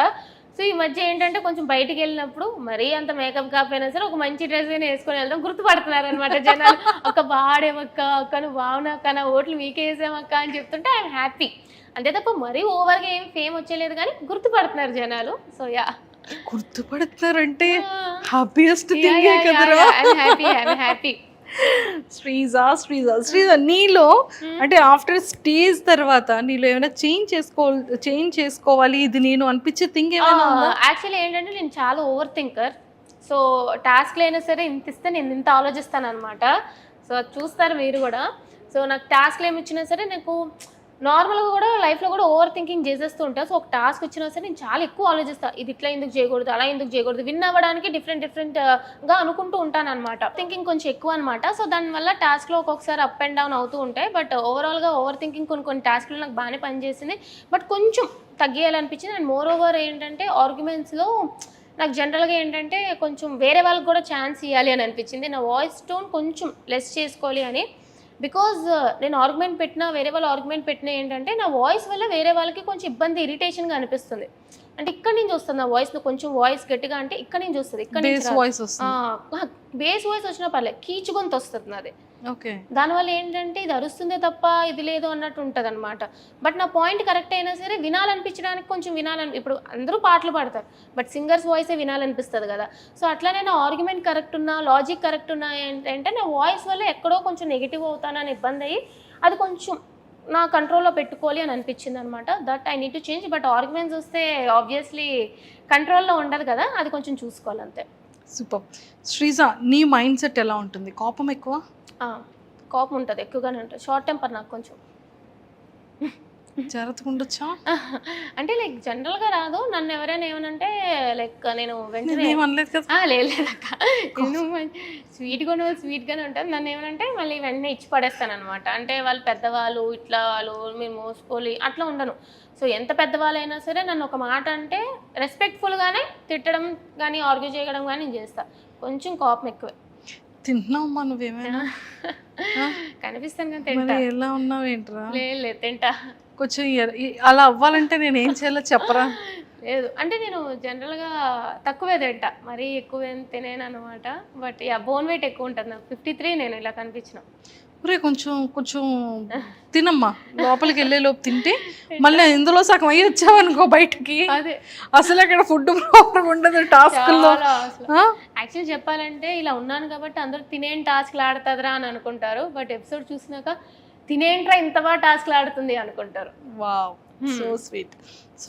సో ఈ మధ్య ఏంటంటే కొంచెం బయటికి వెళ్ళినప్పుడు మరీ అంత మేకప్ కాకపోయినా సరే ఒక మంచి డ్రెస్ అయినా వేసుకొని వెళ్దాం, గుర్తుపడుతున్నారు అనమాట జనాలు. అక్క బాడేమక్క, అక్క నువ్వు బాగున్నాక, నా ఓట్లు మీకే వేసామక్క అని చెప్తుంటే ఐఎమ్ హ్యాపీ. అంతే తప్ప మరీ ఓవర్గా ఏం ఫేమ్ వచ్చేలేదు కానీ గుర్తుపడుతున్నారు జనాలు. సో యా, గుర్తుపడుతున్నారంటే హ్యాపీయెస్ట్ థింగ్ కదరా. హ్యాపీ. శ్రీజ నీలో అంటే ఆఫ్టర్ స్టేజ్ తర్వాత నీలో ఏమైనా చేంజ్ చేసుకోవాలి ఇది నేను అనిపించే థింగ్ ఏమైనా ఉందా? యాక్చువల్లీ ఏంటంటే నేను చాలా ఓవర్ థింకర్. సో టాస్క్లు అయినా సరే ఇంత ఇస్తే నేను ఇంత ఆలోచిస్తాను అనమాట. సో అది చూస్తారు మీరు కూడా. సో నాకు టాస్క్లు ఏమి ఇచ్చినా సరే నాకు నార్మల్గా కూడా లైఫ్లో కూడా ఓవర్ థింకింగ్ చేసేస్తూ ఉంటాను. సో ఒక టాస్క్ వచ్చినా సరే నేను చాలా ఎక్కువ ఆలోచిస్తాను. ఇది ఇట్లా ఎందుకు చేయకూడదు, అలా ఎందుకు చేయకూడదు, విన్ అవ్వడానికి డిఫరెంట్గా అనుకుంటూ ఉంటాను అనమాట. థింకింగ్ కొంచెం ఎక్కువ అనమాట. సో దానివల్ల టాస్క్లో ఒక్కొక్కసారి అప్ అండ్ డౌన్ అవుతూ ఉంటాయి. బట్ ఓవరాల్గా ఓవర్ థింకింగ్ కొన్ని టాస్క్లు నాకు బాగానే పనిచేసింది. బట్ కొంచెం తగ్గియాలనిపించింది. అండ్ మోర్ ఓవర్ ఏంటంటే ఆర్గ్యుమెంట్స్లో నాకు జనరల్గా ఏంటంటే కొంచెం వేరే వాళ్ళకి కూడా ఛాన్స్ ఇవ్వాలి అని అనిపించింది. నా వాయిస్ టోన్ కొంచెం లెస్ చేసుకోవాలి అని. బికాజ్ నేను ఆర్గ్యుమెంట్ పెట్టినా వేరే వాళ్ళు ఆర్గ్యుమెంట్ పెట్టినా ఏంటంటే నా వాయిస్ వల్ల వేరే వాళ్ళకి కొంచెం ఇబ్బంది, ఇరిటేషన్గా అనిపిస్తుంది. అంటే ఇక్కడ నుంచి వస్తుంది నా వాయిస్, కొంచెం వాయిస్ గట్టిగా అంటే ఇక్కడ నుంచి వస్తుంది. ఇక్కడ నుంచి బేస్ వాయిస్ వచ్చినా పర్లేదు, కీచు గొంతు వస్తుంది నాది. ఓకే, దానివల్ల ఏంటంటే ఇది అరుస్తుందే తప్ప ఇది లేదు అన్నట్టు ఉంటుంది అనమాట. బట్ నా పాయింట్ కరెక్ట్ అయినా సరే వినాలనిపించడానికి కొంచెం ఇప్పుడు అందరూ పాటలు పాడతారు, బట్ సింగర్స్ వాయిసే వినాలనిపిస్తుంది కదా. సో అట్లానే నా ఆర్గ్యుమెంట్ కరెక్ట్ ఉన్నా, లాజిక్ కరెక్ట్ ఉన్నా ఏంటంటే నా వాయిస్ వల్ల ఎక్కడో కొంచెం నెగిటివ్ అవుతానని ఇబ్బంది అయ్యి అది కొంచెం నా కంట్రోల్లో పెట్టుకోవాలి అని అనిపించింది అనమాట. That I need to change. But arguments వస్తే ఆబ్వియస్లీ కంట్రోల్లో ఉండదు కదా, అది కొంచెం చూసుకోవాలి అంతే. సూపర్. శ్రీజ నీ మైండ్ సెట్ ఎలా ఉంటుంది? కోపం ఎక్కువ? కోపం ఉంటుంది, ఎక్కువగానే ఉంటుంది. షార్ట్ టెంపర్ నాకు కొంచెం. జాగ్రత్తగా ఉండొచ్చా? అంటే లైక్ జనరల్గా రాదు. నన్ను ఎవరైనా ఏమనంటే లైక్ నేను వెంటనే లేదక్క, నేను స్వీట్గానే ఉంటాను. నన్ను ఏమనంటే మళ్ళీ వెంటనే ఇచ్చి పడేస్తాను అనమాట. అంటే వాళ్ళు పెద్దవాళ్ళు, ఇట్లా వాళ్ళు మీరు మోసుకోవాలి అట్లా ఉండను. సో ఎంత పెద్దవాళ్ళైనా సరే నన్ను ఒక మాట అంటే రెస్పెక్ట్ఫుల్గానే తిట్టడం కానీ ఆర్గ్యూ చేయడం కానీ నేను చేస్తాను. కొంచెం కోపం ఎక్కువే. తింటున్నావమ్మా నువ్వేమైనా? కనిపిస్తాను కానీ తింటా. ఎలా ఉన్నావు ఏంట్రా? లేదు తింటా. కొంచెం అలా అవ్వాలంటే నేను ఏం చేయాలో చెప్పరా? లేదు అంటే నేను జనరల్గా తక్కువే తింటా, మరీ ఎక్కువ ఏం తినేను అనమాట. బట్ బోన్ వెయిట్ ఎక్కువ ఉంటుంది నాకు. 53 నేను ఇలా కనిపించిన. కొంచెం తినమ్మా, లోపలికి వెళ్ళే లోపు తింటే మళ్ళీ ఇందులో సగం అయ్యి వచ్చావనుకో బయటకి, అదే అసలు అక్కడ ఫుడ్ ప్రాబ్లం ఉండదు టాస్క్లో. యాక్చువల్లీ చెప్పాలంటే ఇలా ఉన్నాను కాబట్టి అందరూ తినేం టాస్క్లు ఆడుతుందిరా అని అనుకుంటారు. బట్ ఎపిసోడ్ చూసినాక తినేంట్రా ఇంత బాగా టాస్క్లు ఆడుతుంది అనుకుంటారు. Wow, so sweet.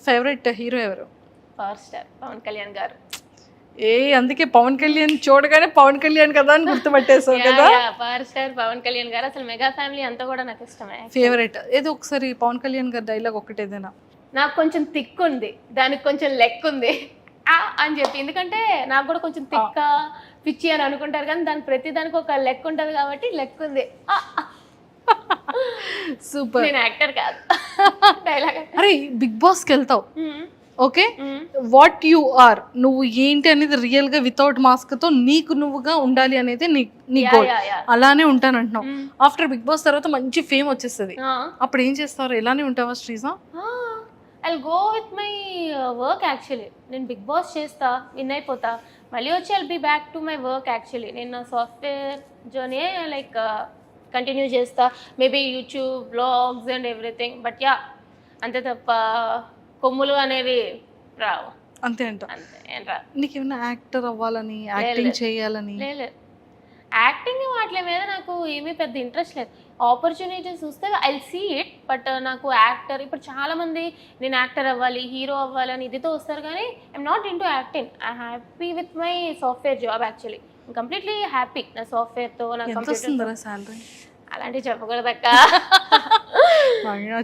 Favourite hero ఎవరు? పవర్ స్టార్ పవన్ కళ్యాణ్ గారు. అందుకే పవన్ కళ్యాణ్ చూడగానే పవన్ కళ్యాణ్ కదా అని గుర్తుపట్టేసావు కదా. పవర్ స్టార్ పవన్ కళ్యాణ్ గారు, అసలు మెగా ఫ్యామిలీ అంతా కూడా నాకు ఇష్టమే. ఫేవరెట్ ఏదో ఒకసారి పవన్ కళ్యాణ్ గారి డైలాగ్ ఒకటి ఏదైనా. నాకు కొంచెం థిక్ ఉంది, దానికి కొంచెం లెక్ ఉంది అని చెప్పి. ఎందుకంటే నాకు కూడా కొంచెం థిక్క పిచ్చి అని అనుకుంటారు కానీ దానికి ప్రతి దానికి ఒక లెక్ ఉంటుంది కాబట్టి లెక్ ఉంది. సూపర్. నేను యాక్టర్ కాదు, డైలాగ్. అరే బిగ్ బాస్కి వెళ్తావు, ఓకే, వాట్ యు ఆర్, నువ్వు ఏంటి అనేది రియల్ గా వితౌట్ మాస్క్ తో నీకు నువ్వుగా ఉండాలి అనేది నీ గోల్. అలానే ఉంటాను అంటున్నావు. ఆఫ్టర్ బిగ్ బాస్ తర్వాత మంచి ఫేమ్ వచ్చేస్తుంది, అప్పుడు ఏం చేస్తారు? ఎలానే ఉంటావా Sreeja? I go with my work. Actually నేను బిగ్ బాస్ చేస్తా, విన్ అయిపోతా, మళ్ళీ వచ్చి I'll be back to my work. Actually నేను సాఫ్ట్వేర్ జర్నీ లైక్ కంటిన్యూ చేస్తా, maybe YouTube blogs and everything. But yeah, అంతే తప్ప కొమ్ములు అనేవి రావు. అంతే అంట. అంతే ఏం రా. నీకేమైనా యాక్టర్ అవ్వాలని, యాక్టింగ్ చేయాలని? లేదు, యాక్టింగ్ వాటి మీద నాకు ఏమీ పెద్ద ఇంట్రెస్ట్ లేదు. ఆపర్చునిటీస్ చూస్తే ఐ సీ ఇట్. బట్ నాకు యాక్టర్, ఇప్పుడు చాలామంది నేను యాక్టర్ అవ్వాలి, హీరో అవ్వాలి అని ఇదితో వస్తారు కానీ I'm not in to acting. I happy with my software job. Actually completely happy నా సాఫ్ట్వేర్తో. నా కంప్యూటర్ సాలరీ అలాంటివి చెప్పకూడదక్క.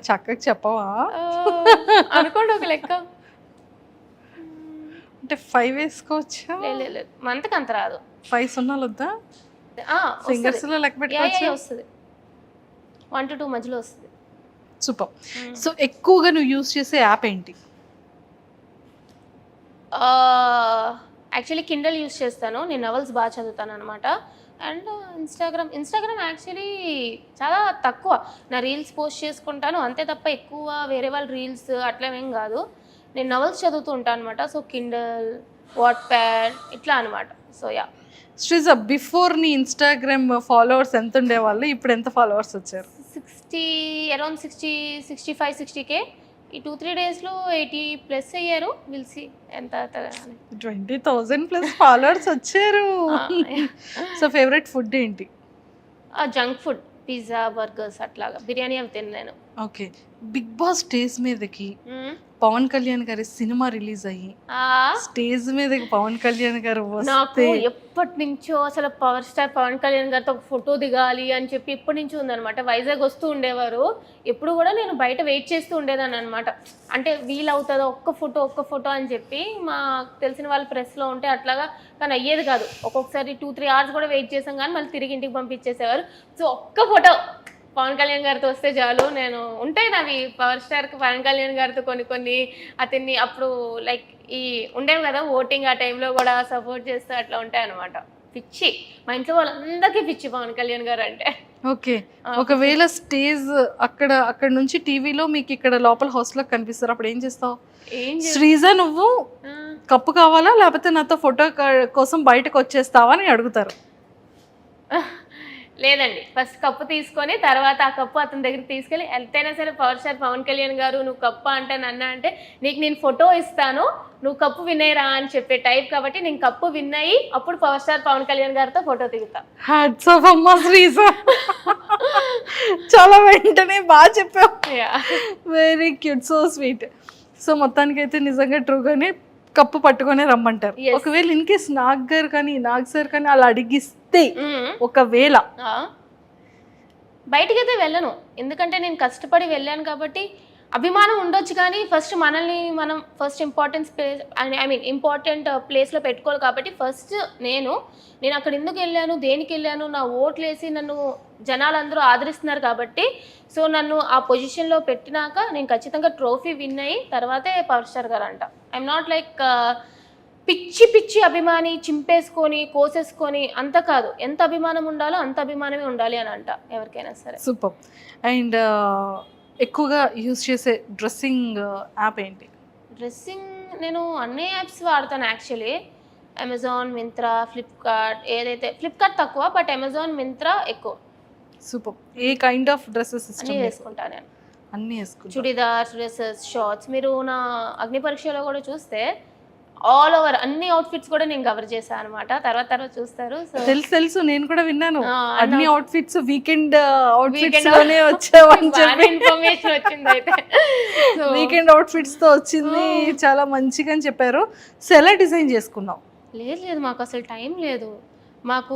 చక్కగా చెప్పవా? అనుకోండి ఒక లెక్క. అంటే 5 వేసుకోవచ్చా? లేదు, మంత్కి అంత రాదు. 5 సున్నాలు వద్దా? సింగర్స్ లో లెక్క పెట్టుకోవచ్చు. వస్తుంది, 1 to 2 మధ్యలో వస్తుంది. సూపర్. సో ఎక్కువగా నువ్వు యూజ్ చేసే యాప్ ఏంటి? యాక్చువల్లీ కిండల్ యూస్ చేస్తాను, నేను నవల్స్ బాగా చదువుతాను అనమాట. అండ్ ఇన్స్టాగ్రామ్ యాక్చువల్లీ చాలా తక్కువ, నా రీల్స్ పోస్ట్ చేసుకుంటాను అంతే తప్ప ఎక్కువ వేరే వాళ్ళ రీల్స్ అట్లా ఏం కాదు. నేను నవల్స్ చదువుతూ ఉంటాను అనమాట. సో కిండల్, వాట్ప్యాడ్ ఇట్లా అనమాట. So yeah. శ్రీజ, బిఫోర్ నీ ఇన్స్టాగ్రామ్ ఫాలోవర్స్ ఎంత ఉండేవాళ్ళు, ఇప్పుడు ఎంత ఫాలోవర్స్ వచ్చారు? 60, అరౌండ్ 65-60K. ఈ 2-3 డేస్లో 80+ అయ్యారు. విల్సి ఎంత 20,000+ ఫాలోవర్స్ వచ్చారు. సో ఫేవరెట్ ఫుడ్ ఏంటి? జంక్ ఫుడ్, పిజ్జా, బర్గర్స్ అట్లాగా, బిర్యానీ అవి తిన్నాను. ఓకే, బిగ్ బాస్ స్టేజ్ మీదకి పవన్ కళ్యాణ్ గారి సినిమా రిలీజ్ అయ్యి స్టేజ్ మీదకి పవన్ కళ్యాణ్ గారు నాకు ఎప్పటి నుంచో అసలు పవర్ స్టార్ పవన్ కళ్యాణ్ గారితో ఒక ఫోటో దిగాలి అని చెప్పి ఎప్పటి నుంచో ఉందనమాట. వైజాగ్ వస్తూ ఉండేవారు, ఎప్పుడు కూడా నేను బయట వెయిట్ చేస్తూ ఉండేదాన్ని అనమాట. అంటే వీలవుతుందో ఒక్క ఫోటో అని చెప్పి మాకు తెలిసిన వాళ్ళు ప్రెస్లో ఉంటే అట్లాగా, కానీ అయ్యేది కాదు. ఒక్కొక్కసారి 2-3 hours కూడా వెయిట్ చేసాం కానీ మళ్ళీ తిరిగి ఇంటికి పంపించేసేవారు. సో ఒక్క ఫోటో పవన్ కళ్యాణ్ గారితో వస్తే చాలు. నేను ఉంటాయి నావి పవర్ స్టార్కి పవన్ కళ్యాణ్ గారితో కొన్ని అతన్ని అప్పుడు లైక్ ఈ ఉండేవి కదా ఓటింగ్, ఆ టైంలో కూడా సపోర్ట్ చేస్తూ అట్లా ఉంటాయి అనమాట. పిచ్చి, మా ఇంట్లో వాళ్ళందరికీ పిచ్చి పవన్ కళ్యాణ్ గారు అంటే. ఓకే, ఒకవేళ స్టేజ్ అక్కడ నుంచి టీవీలో మీకు ఇక్కడ లోపల హౌస్లో కనిపిస్తారు, అప్పుడు ఏం చేస్తావు? శ్రీజ, నువ్వు కప్పు కావాలా లేకపోతే నాతో ఫోటో కోసం బయటకు వచ్చేస్తావా అని అడుగుతారు. లేదండి, ఫస్ట్ కప్పు తీసుకొని తర్వాత ఆ కప్పు అతని దగ్గర తీసుకెళ్ళి, ఎంతైనా సరే పవర్ స్టార్ పవన్ కళ్యాణ్ గారు నువ్వు కప్పు అంటే నన్ను అంటే నీకు నేను ఫోటో ఇస్తాను, నువ్వు కప్పు విన్నయ్యరా అని చెప్పే టైప్ కాబట్టి నేను కప్పు విన్నయ్యి అప్పుడు పవర్ స్టార్ పవన్ కళ్యాణ్ గారితో ఫోటో దిగుతా. హ్యాట్స్ ఆఫ్ అమ్మా శ్రీజ, చాలా వెంటనే బాగా చెప్పావు. Very cute, so sweet. So మొత్తానికైతే నిజంగా ట్రూగానే కప్పు పట్టుకొని రమ్మంటారు. ఒకవేళ ఇన్ కేస్ నాగ్ సార్ కానీ అలా అడిగిస్తే, ఒకవేళ బయటికైతే వెళ్ళను, ఎందుకంటే నేను కష్టపడి వెళ్ళాను కాబట్టి. అభిమానం ఉండొచ్చు కానీ ఫస్ట్ మనల్ని మనం ఫస్ట్ ఇంపార్టెంట్ ప్లేస్లో పెట్టుకోవాలి కాబట్టి ఫస్ట్ నేను అక్కడ ఎందుకు వెళ్ళాను, దేనికి వెళ్ళాను, నా ఓట్లు వేసి నన్ను జనాలందరూ ఆదరిస్తున్నారు కాబట్టి, సో నన్ను ఆ పొజిషన్లో పెట్టినాక నేను ఖచ్చితంగా ట్రోఫీ విన్ అయ్యి తర్వాతే పవర్ స్టార్ గారు అంట. ఐఎమ్ నాట్ లైక్ పిచ్చి అభిమాని, చింపేసుకొని కోసేసుకొని అంత కాదు. ఎంత అభిమానం ఉండాలో అంత అభిమానమే ఉండాలి అని అంట ఎవరికైనా సరే. సూపర్. అండ్ ఎక్కువగా యూజ్ చేసే డ్రెస్సింగ్ యాప్ ఏంటి? డ్రెస్సింగ్ నేను అన్ని యాప్స్ వాడతాను యాక్చువల్లీ. Amazon, Myntra, Flipkart. ఏదైతే ఫ్లిప్కార్ట్ తక్కువ, బట్ అమెజాన్, మింత్రా ఎక్కువ. Super. A kind of dresses అన్నీ వేసుకుంటాను నేను. అన్నీ వేసుకుంటా. Chudidars, dresses, shorts. మీరు నా అగ్ని పరీక్షలో కూడా చూస్తే ఆల్ ఓవర్ అన్ని అవుట్ఫిట్స్ కూడా నేను కవర్ చేశాను అనమాట. తర్వాత చూస్తారు. తెలుసు, నేను కూడా విన్నాను. అన్ని అవుట్ఫిట్స్ వీకెండ్ అవుట్ఫిట్స్ లోనే వచ్చావని చెప్పి ఇన్ఫర్మేషన్ వచ్చింది. అయితే వీకెండ్ అవుట్ఫిట్స్ తో వచ్చింది, చాలా మంచిగా అని చెప్పారు. సో ఎలా డిజైన్ చేసుకున్నావు? లేదు మాకు అసలు టైం లేదు. మాకు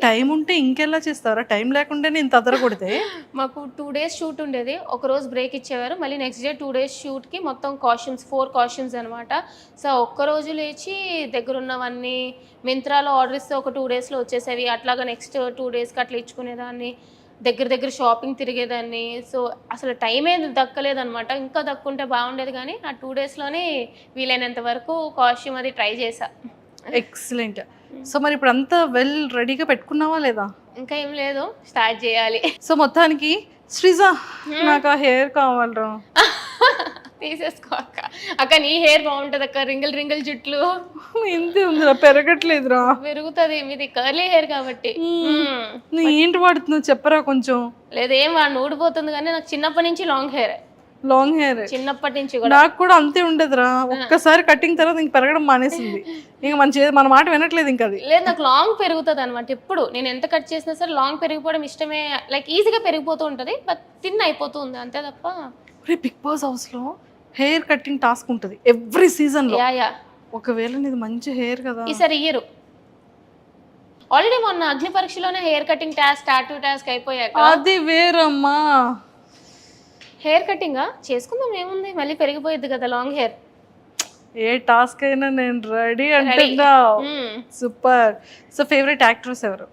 టైం ఉంటే ఇంకెలా చేస్తారా? టైం లేకుండా నేను తదరకొడితే. మాకు 2 days షూట్ ఉండేది, ఒక రోజు బ్రేక్ ఇచ్చేవారు, మళ్ళీ నెక్స్ట్ డే 2 days షూట్కి మొత్తం కాస్ట్యూమ్స్ 4 కాస్ట్యూమ్స్ అనమాట. సో ఒక్కరోజు లేచి దగ్గరున్నవన్నీ మింత్రాలో ఆర్డర్ ఇస్తే ఒక 2 daysలో వచ్చేసేవి. అట్లాగా నెక్స్ట్ 2 daysకి అట్లా ఇచ్చుకునేదాన్ని, దగ్గర షాపింగ్ తిరిగేదాన్ని. సో అసలు టైమే దక్కలేదనమాట. ఇంకా దక్కుంటే బాగుండేది కానీ ఆ 2 daysలోనే వీలైనంత వరకు కాస్ట్యూమ్ అది ట్రై చేశా. ఎక్సలెంట్. సో మరి ఇప్పుడు అంతా వెల్ రెడీగా పెట్టుకున్నావా లేదా? ఇంకా ఏం లేదు, స్టార్ట్ చేయాలి. సో మొత్తానికి శ్రీజ, నాకు ఆ హెయిర్ కావాలరా. తీసేసుకో అక్క నీ హెయిర్ బాగుంటది అక్క. రింగిల్ జుట్లు ఇంతే ఉందిరా, పెరగట్లేదురా. పెరుగుతుంది, మీది కర్లీ హెయిర్ కాబట్టి. నువ్వు ఏంటి వాడుతున్నావు చెప్పరా కొంచెం. లేదు ఏం వాడిని, ఊడిపోతుంది. కానీ నాకు చిన్నప్పటి నుంచి లాంగ్ హెయిర్ చిన్నప్పటి నుంచి కూడా. నాకు కూడా అంతే ఉండదురా, ఒక్కసారి కటింగ్ తర్వాత ఇంక పెరగడం మానేసింది. ఇంకా మన మాట వినట్లేదు ఇంకా. అది లేదు, నాకు లాంగ్ పెరుగుతుంది అనమాట. ఎప్పుడు నేను ఎంత కట్ చేసినా సరే లాంగ్ పెరిగిపోవడం ఇష్టమే. లైక్ ఈజీగా పెరిగిపోతూ ఉంటుంది, బట్ థిన్ అయిపోతుంది అంతే తప్ప. బిగ్ బాస్ హౌస్ లో హెయిర్ కటింగ్ టాస్క్ ఉంటుంది ఎవ్రీ సీజన్ లో. ఒకవేళ నీది మంచి హెయిర్ కదా, ఈసారి ఇయ్యరు. ఆల్రెడీ మొన్న అగ్ని పరీక్షలోనే hair cutting task, tattoo task అయిపోయాక అది వేరమ్మా. హెయిర్ కటింగ్ చేసుకుందాం, ఏముంది, మళ్ళీ పెరిగిపోయింది కదా లాంగ్ హెయిర్. ఏ టాస్క్ అయినా నేను రెడీ అంటున్నా. సూపర్. సో ఫేవరెట్ యాక్ట్రెస్ ఎవరు?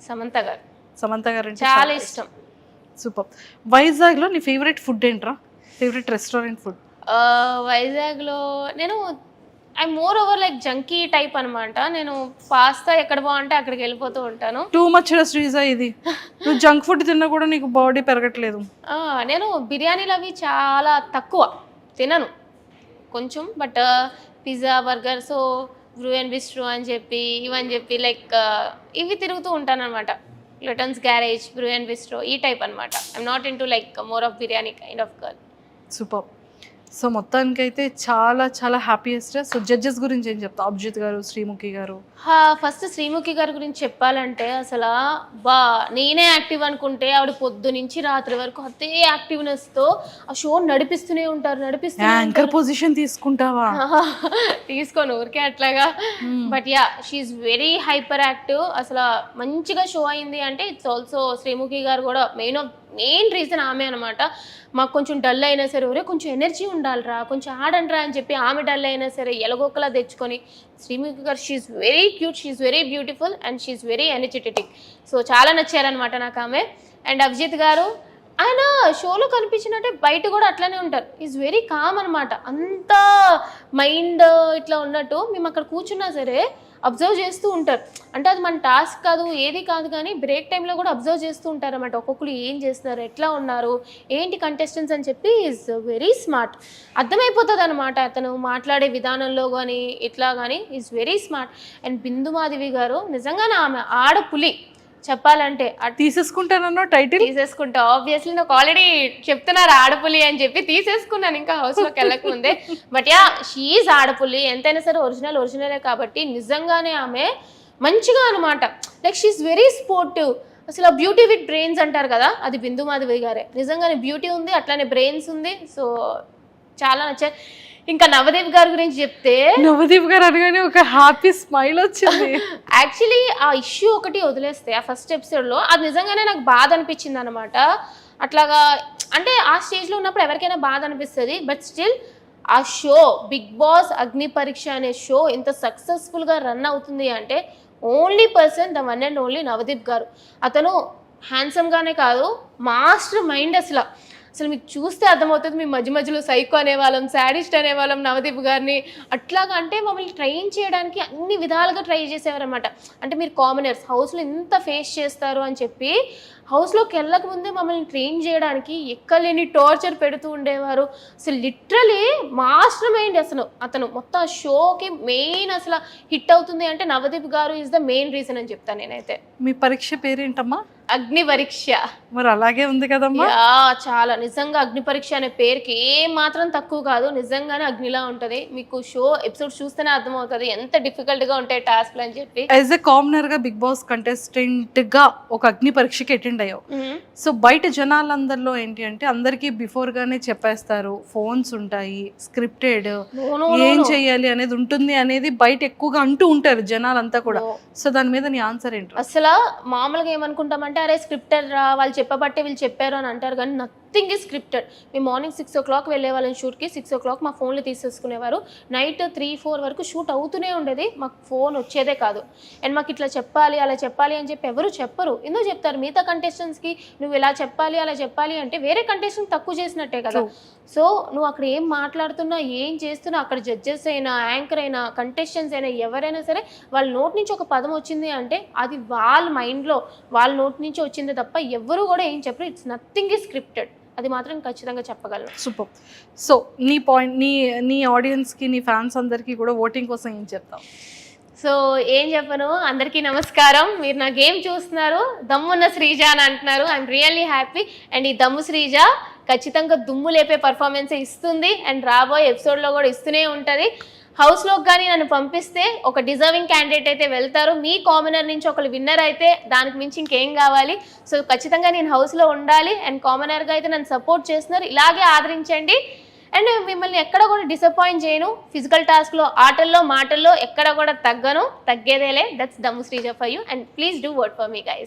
సమంత గారు. సమంత గారు అంటే చాలా ఇష్టం. సూపర్. వైజాగ్లో నీ ఫేవరెట్ ఫుడ్ ఏంట్రా? Favourite restaurant food? వైజాగ్లో నేను I more over like junky type అనమాట. నేను పాస్తా ఎక్కడ బాగుంటే అక్కడికి వెళ్ళిపోతూ ఉంటాను. టూ మచ్ శ్రీజ ఇది. నువ్వు జంక్ ఫుడ్ తిన్నా కూడా నీకు బాడీ పెరగట్లేదు. నేను బిర్యానీలు అవి చాలా తక్కువ తినను కొంచెం, but pizza burger so Bru and bistro అని చెప్పి ఇవని చెప్పి లైక్ ఇవి తిరుగుతూ ఉంటాను అనమాట. లిటన్స్ గ్యారేజ్, బ్రూ అండ్ బిస్ట్రో ఈ టైప్ అనమాట. I'm not in to like more of biryani kind of girl. Super. So మొత్తానికైతే చాలా చాలా హ్యాపీయెస్ట్. సో జడ్జెస్ గురించి ఏం చెప్తా? అభిజిత్ గారు, శ్రీముఖి గారు. ఫస్ట్ శ్రీముఖి గారి గురించి చెప్పాలంటే అసలు నేనే యాక్టివ్ అనుకుంటే ఆవిడ పొద్దు నుంచి రాత్రి వరకు అదే యాక్టివ్నెస్తో ఆ షో నడిపిస్తూనే ఉంటారు. యాంకర్ పొజిషన్ తీసుకుంటావా? తీసుకోను ఊరికే అట్లాగా. But yeah she's very hyper active. అసలు మంచిగా షో అయింది అంటే ఇట్స్ ఆల్సో శ్రీముఖి గారు కూడా మెయిన్ రీజన్ ఆమె అనమాట. మాకు కొంచెం డల్ అయినా సరే ఒరే కొంచెం ఎనర్జీ ఉండాలిరా, కొంచెం ఆడండిరా అని చెప్పి ఆమె డల్ అయినా సరే ఎలగొక్కలా తెచ్చుకొని శ్రీముఖి గారు she's very cute, she's very beautiful and she's very energetic. So చాలా నచ్చారనమాట నాకు ఆమె. అండ్ అభిజిత్ గారు ఆయన షోలో కనిపించినట్టే బయట కూడా అట్లానే ఉంటారు. ఈజ్ వెరీ కామ్ అనమాట. అంత మైండ్ ఇట్లా ఉన్నట్టు మేము అక్కడ కూర్చున్నా సరే అబ్జర్వ్ చేస్తూ ఉంటారు. అంటే అది మన టాస్క్ కాదు, ఏది కాదు, కానీ బ్రేక్ టైంలో కూడా అబ్జర్వ్ చేస్తూ ఉంటారు అన్నమాట. ఒక్కొక్కరు ఏం చేస్తున్నారు, ఎట్లా ఉన్నారు, ఏంటి కంటెస్టెంట్స్ అని చెప్పి ఈజ్ వెరీ స్మార్ట్. అర్థమైపోతుంది అనమాట అతను మాట్లాడే విధానంలో కానీ ఇట్లా కానీ is very smart. And Bindu Madhavi garu నిజంగానే ఆమె ఆడపులి చెప్పాలంటే. తీసేసుకుంటానన్నా టైటిల్ తీసేసుకుంటా ఆబ్వియస్లీ. నాకు ఆల్రెడీ చెప్తున్నారు ఆడపులి అని చెప్పి తీసేసుకున్నాను ఇంకా హౌస్లోకి వెళ్ళక ముందే. బట్ యా షీఈస్ ఆడపులి. ఎంతైనా సరే ఒరిజినలే కాబట్టి నిజంగానే ఆమె మంచిగా అనమాట. Like she's very sportive. అసలు బ్యూటీ విత్ బ్రెయిన్స్ అంటారు కదా, అది బిందు మాధవి గారే. నిజంగానే బ్యూటీ ఉంది, అట్లానే బ్రెయిన్స్ ఉంది. సో చాలా నచ్చాయి. ఇంకా నవదీప్ గారి గురించి చెప్తే, నవదీప్ గారు అనగానే ఒక హ్యాపీ స్మైల్ వచ్చింది. యాక్చువల్లీ ఆ ఇష్యూ ఒకటి వదిలేస్తే ఆ ఫస్ట్ ఎపిసోడ్లో అది నిజంగానే నాకు బాధ అనిపించింది అనమాట. అట్లాగా అంటే ఆ స్టేజ్లో ఉన్నప్పుడు ఎవరికైనా బాధ అనిపిస్తుంది. బట్ స్టిల్ ఆ షో బిగ్ బాస్ అగ్ని పరీక్ష అనే షో ఇంత సక్సెస్ఫుల్గా రన్ అవుతుంది అంటే only person the one and only Navdeep గారు. అతను హ్యాండ్సమ్గానే కాదు, మాస్టర్ మైండ్. అసలు మీకు చూస్తే అర్థమవుతుంది. మీ మధ్యలో సైకో అనేవాళ్ళం, శాడిస్ట్ అనేవాళ్ళం నవదీప్ గారిని. అట్లాగా అంటే మమ్మల్ని ట్రైన్ చేయడానికి అన్ని విధాలుగా ట్రై చేసేవారు అనమాట. అంటే మీరు కామనర్స్ హౌస్లో ఇంత ఫేస్ చేస్తారు అని చెప్పి హౌస్లోకి వెళ్ళక ముందే మమ్మల్ని ట్రైన్ చేయడానికి ఎక్కలేని టార్చర్ పెడుతూ ఉండేవారు. అసలు లిటరలీ మాస్టర్ మైండ్. అతను మొత్తం షోకి మెయిన్ అసలు హిట్ అవుతుంది అంటే నవదీప్ గారు ఈజ్ ద మెయిన్ రీజన్ అని చెప్తాను నేనైతే. మీ పరీక్ష పేరేంటమ్మా? అగ్ని పరీక్ష. మరి అలాగే ఉంది కదమ్మా. చాలా నిజంగా అగ్ని పరీక్ష అనే పేరుకి ఏం మాత్రం తక్కువ కాదు. నిజంగానే అగ్నిలా ఉంటది. మీకు షో ఎపిసోడ్ చూస్తేనే అర్థమవుతుంది ఎంత డిఫికల్ట్ గా ఉంటాయి టాస్క్లు అని చెప్పి. యాజ్ ఎ కామనర్ గా బిగ్ బాస్ కంటెస్టెంట్ గా ఒక అగ్ని పరీక్షకి అటెండ్ అయ్యావు. సో బయట జనాలందరిలో ఏంటి అంటే అందరికి బిఫోర్ గానే చెప్పేస్తారు, ఫోన్స్ ఉంటాయి, స్క్రిప్టెడ్, ఏం చెయ్యాలి అనేది ఉంటుంది అనేది బయట ఎక్కువగా అంటూ ఉంటారు జనాలంతా కూడా. సో దాని మీద నీ ఆన్సర్ ఏంటి? అసలు మామూలుగా ఏమనుకుంటామంటే అరే స్క్రిప్టెడ్ రా, వాళ్ళు చెప్పబట్టే వీళ్ళు చెప్పారు అని అంటారు, కానీ నథింగ్ ఈజ్ స్క్రిప్టెడ్. మేము మార్నింగ్ 6 o'clock వెళ్ళే వాళ్ళని షూట్కి. 6 o'clock మా ఫోన్లు తీసేసుకునేవారు. నైట్ 3-4 వరకు షూట్ అవుతూనే ఉండేది. మాకు ఫోన్ వచ్చేదే కాదు. అండ్ మాకు ఇట్లా చెప్పాలి అలా చెప్పాలి అని చెప్పి ఎవరు చెప్పరు. ఎందుకు చెప్తారు? మిగతా కంటెస్టెంట్స్కి నువ్వు ఇలా చెప్పాలి అలా చెప్పాలి అంటే వేరే కంటెస్టెంట్ తక్కువ చేసినట్టే కదా. సో నువ్వు అక్కడ ఏం మాట్లాడుతున్నా ఏం చేస్తున్నా అక్కడ జడ్జెస్ అయినా యాంకర్ అయినా కంటెస్టెంట్స్ అయినా ఎవరైనా సరే వాళ్ళ నోటి నుంచి ఒక పదం వచ్చింది అంటే అది వాళ్ళ మైండ్లో వాళ్ళ నోటి నుంచి వచ్చింది తప్ప ఎవరు కూడా ఏం చెప్పరు. It's nothing is scripted. అది మాత్రం ఖచ్చితంగా చెప్పగలను. సూపర్. సో నీ పాయింట్, నీ ఆడియన్స్కి, నీ ఫ్యాన్స్ అందరికీ కూడా ఓటింగ్ కోసం ఏం చెప్తావు? సో ఏం చెప్పను, అందరికీ నమస్కారం. మీరు నా గేమ్ చూస్తున్నారు, దమ్మున్న శ్రీజ అని అంటున్నారు. I'm really happy. అండ్ ఈ దమ్ము శ్రీజ ఖచ్చితంగా దుమ్ము లేపే పర్ఫార్మెన్స్ ఇస్తుంది అండ్ రాబోయే ఎపిసోడ్లో కూడా ఇస్తూనే ఉంటుంది. హౌస్లోకి కానీ నన్ను పంపిస్తే ఒక డిజర్వింగ్ క్యాండిడేట్ అయితే వెళ్తారు. మీ కామనర్ నుంచి ఒకరు విన్నర్ అయితే దానికి మించి ఇంకేం కావాలి. సో ఖచ్చితంగా నేను హౌస్లో ఉండాలి. అండ్ కామనర్గా అయితే నన్ను సపోర్ట్ చేస్తున్నారు, ఇలాగే ఆదరించండి. అండ్ మిమ్మల్ని ఎక్కడ కూడా డిసప్పాయింట్ చేయను. ఫిజికల్ టాస్క్లో, ఆటల్లో, మాటల్లో ఎక్కడ కూడా తగ్గను, తగ్గేదేలే. దట్స్ దమ్ము Sreeja for you. And please do work for me guys.